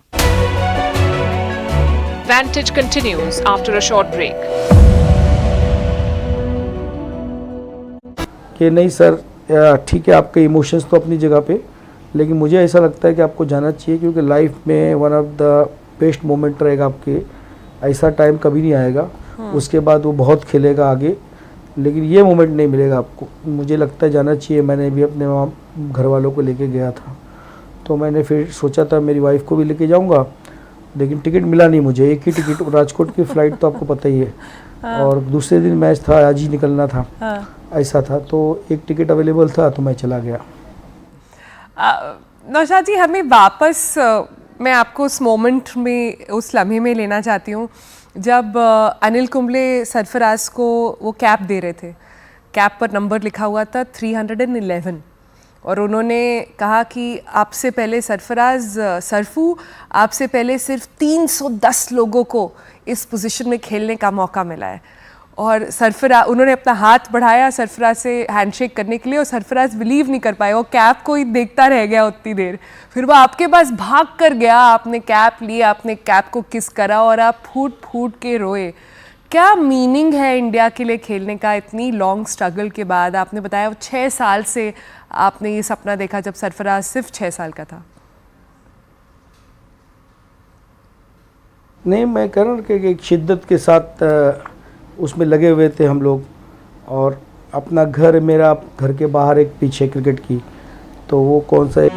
Vantage continues after a short break. कि नहीं sir ठीक है, आपके emotions तो अपनी जगह पे, लेकिन मुझे ऐसा लगता है कि आपको जाना चाहिए, क्योंकि लाइफ में one of the best moment रहेगा आपके. ऐसा टाइम कभी नहीं आएगा. उसके बाद वो बहुत खेलेगा आगे, लेकिन ये मोमेंट नहीं मिलेगा आपको. मुझे लगता है जाना चाहिए. मैंने भी अपने वहाँ घर वालों को लेके गया था, तो मैंने फिर सोचा था मेरी वाइफ को भी लेके जाऊँगा, लेकिन टिकट मिला नहीं मुझे. एक ही टिकट, राजकोट की फ़्लाइट तो आपको पता ही है, और दूसरे दिन मैच था, आज ही निकलना था, ऐसा था. तो एक टिकट अवेलेबल था, तो मैं चला गया. नौशाद जी, हमें वापस मैं आपको उस मोमेंट में, उस लम्हे में लेना चाहती हूँ जब अनिल कुंबले सरफराज को वो कैप दे रहे थे. कैप पर नंबर लिखा हुआ था 311, और उन्होंने कहा कि आपसे पहले सरफू आपसे पहले सिर्फ 310 लोगों को इस पोजीशन में खेलने का मौका मिला है. और सरफराज, उन्होंने अपना हाथ बढ़ाया सरफराज से हैंडशेक करने के लिए, और सरफराज बिलीव नहीं कर पाए, वो कैप को ही देखता रह गया उतनी देर. फिर वो आपके पास भाग कर गया, आपने कैप लिया, आपने कैप को किस करा, और आप फूट फूट के रोए. क्या मीनिंग है इंडिया के लिए खेलने का इतनी लॉन्ग स्ट्रगल के बाद? आपने बताया वो 6 साल से आपने ये सपना देखा, जब सरफराज सिर्फ 6 साल का था. नहीं, मैं कह रहा हूँ कि एक शिद्दत के साथ उसमें लगे हुए थे हम लोग, और अपना घर, मेरा घर के बाहर एक पीछे क्रिकेट की, तो वो कौन सा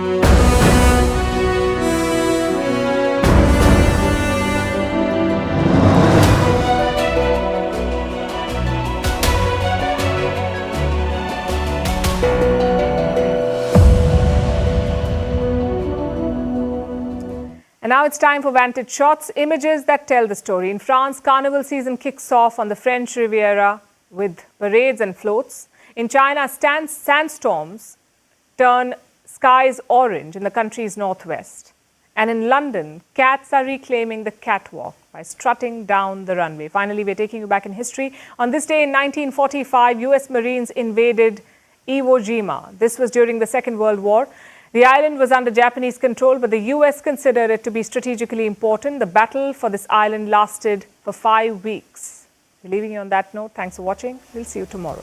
And now it's time for Vantage Shots, images that tell the story. In France, carnival season kicks off on the French Riviera with parades and floats. In China, sandstorms turn skies orange in the country's northwest. And in London, cats are reclaiming the catwalk by strutting down the runway. Finally, we're taking you back in history. On this day in 1945, US Marines invaded Iwo Jima. This was during the Second World War. The island was under Japanese control, but the US considered it to be strategically important. The battle for this island lasted for 5 weeks. We're leaving you on that note. Thanks for watching. We'll see you tomorrow.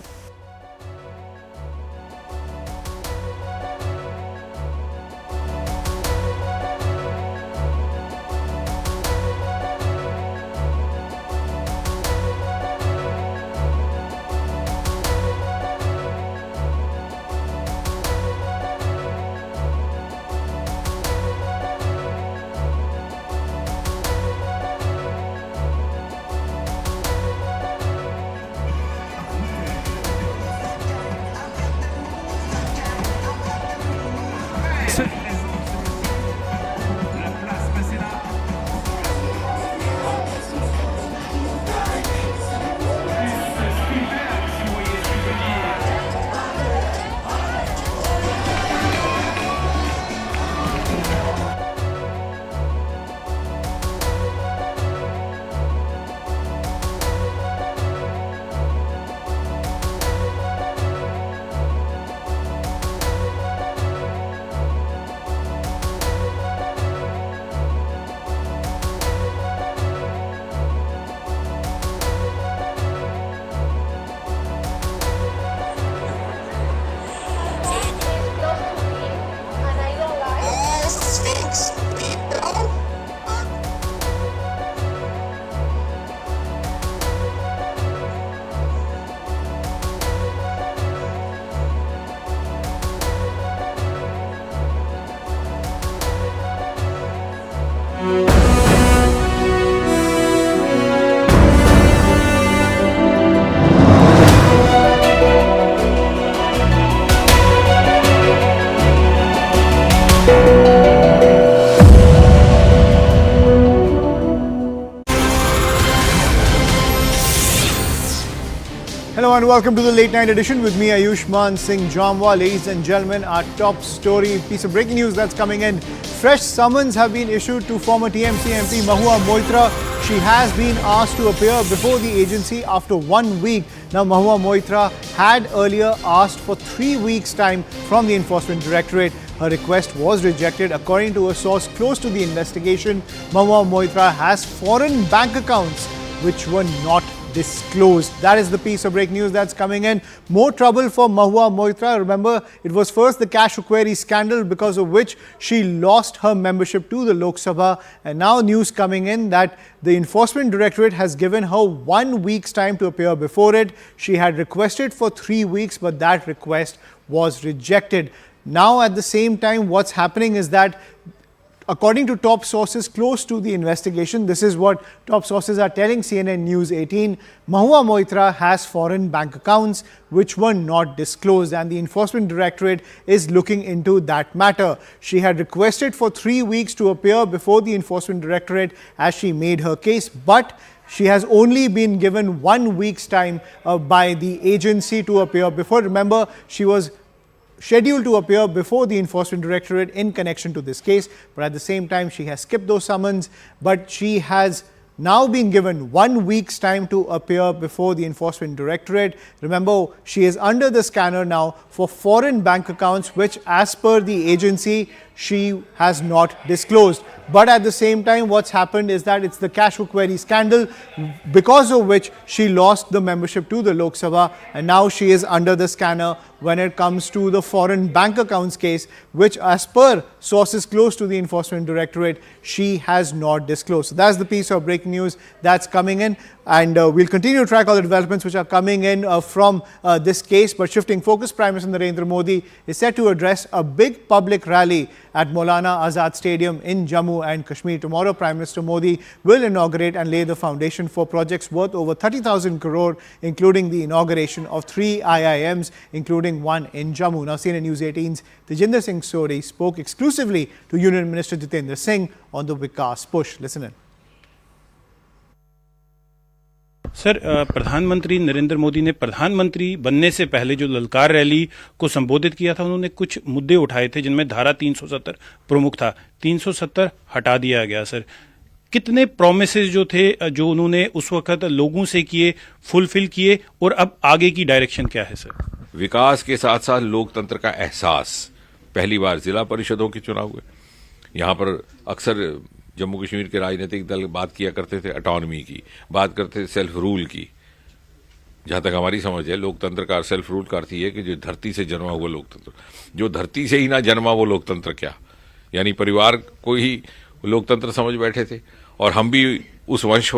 and welcome to the late night edition with me, Ayushman Singh Jamwa. Ladies and gentlemen, our top story, piece of breaking news that's coming in. Fresh summons have been issued to former TMC MP Mahua Moitra. She has been asked to appear before the agency after 1 week. Now, Mahua Moitra had earlier asked for 3 weeks' time from the Enforcement Directorate. Her request was rejected. According to a source close to the investigation, Mahua Moitra has foreign bank accounts which were not disclosed. That is the piece of breaking news that's coming in. More trouble for Mahua Moitra. Remember, it was first the cash query scandal because of which she lost her membership to the Lok Sabha. And now news coming in that the Enforcement Directorate has given her 1 week's time to appear before it. She had requested for 3 weeks, but that request was rejected. Now, at the same time, what's happening is that according to top sources close to the investigation, this is what top sources are telling CNN News 18, Mahua Moitra has foreign bank accounts which were not disclosed, and the Enforcement Directorate is looking into that matter. She had requested for 3 weeks to appear before the Enforcement Directorate as she made her case, but she has only been given 1 week's time by the agency to appear before. Remember, she was scheduled to appear before the Enforcement Directorate in connection to this case, but at the same time she has skipped those summons. But she has now been given 1 week's time to appear before the Enforcement Directorate. Remember, she is under the scanner now for foreign bank accounts which, as per the agency, she has not disclosed. But at the same time, what's happened is that it's the cash query scandal because of which she lost the membership to the Lok Sabha, and now she is under the scanner when it comes to the foreign bank accounts case, which, as per sources close to the Enforcement Directorate, she has not disclosed. So that's the piece of breaking news that's coming in, and we'll continue to track all the developments which are coming in from this case. But shifting focus, Prime Minister Narendra Modi is set to address a big public rally at Maulana Azad Stadium in Jammu and Kashmir. Tomorrow, Prime Minister Modi will inaugurate and lay the foundation for projects worth over 30,000 crore, including the inauguration of 3 IIMs, including one in Jammu. Now, CNN News 18's Tejinder Singh Sori spoke exclusively to Union Minister Jitendra Singh on the Vikas push. Listen in. Sir, प्रधानमंत्री नरेंद्र मोदी ने प्रधानमंत्री बनने से पहले जो ललकार rally को संबोधित किया था, उन्होंने कुछ मुद्दे उठाए थे जिनमें धारा 370 प्रमुख था. 370 हटा दिया गया. सर, कितने प्रोमिसेस जो थे जो उन्होंने उस वक्त लोगों से किए, फुलफिल किए, और अब आगे की डायरेक्शन क्या है? सर, विकास के साथ साथ लोकतंत्र का एहसास. पहली बार जिला परिषदों के चुनाव हुए. यहाँ पर अक्सर जम्मू कश्मीर के राजनीतिक दल बात किया करते थे अटॉनमी की, बात करते थे सेल्फ रूल की. जहां तक हमारी समझ है, लोकतंत्र का सेल्फ रूल का अर्थ ही है कि जो धरती से जन्मा हुआ लोकतंत्र, जो धरती से ही ना जन्मा वो लोकतंत्र क्या, यानी परिवार को ही लोकतंत्र समझ बैठे थे. और हम भी उस वंश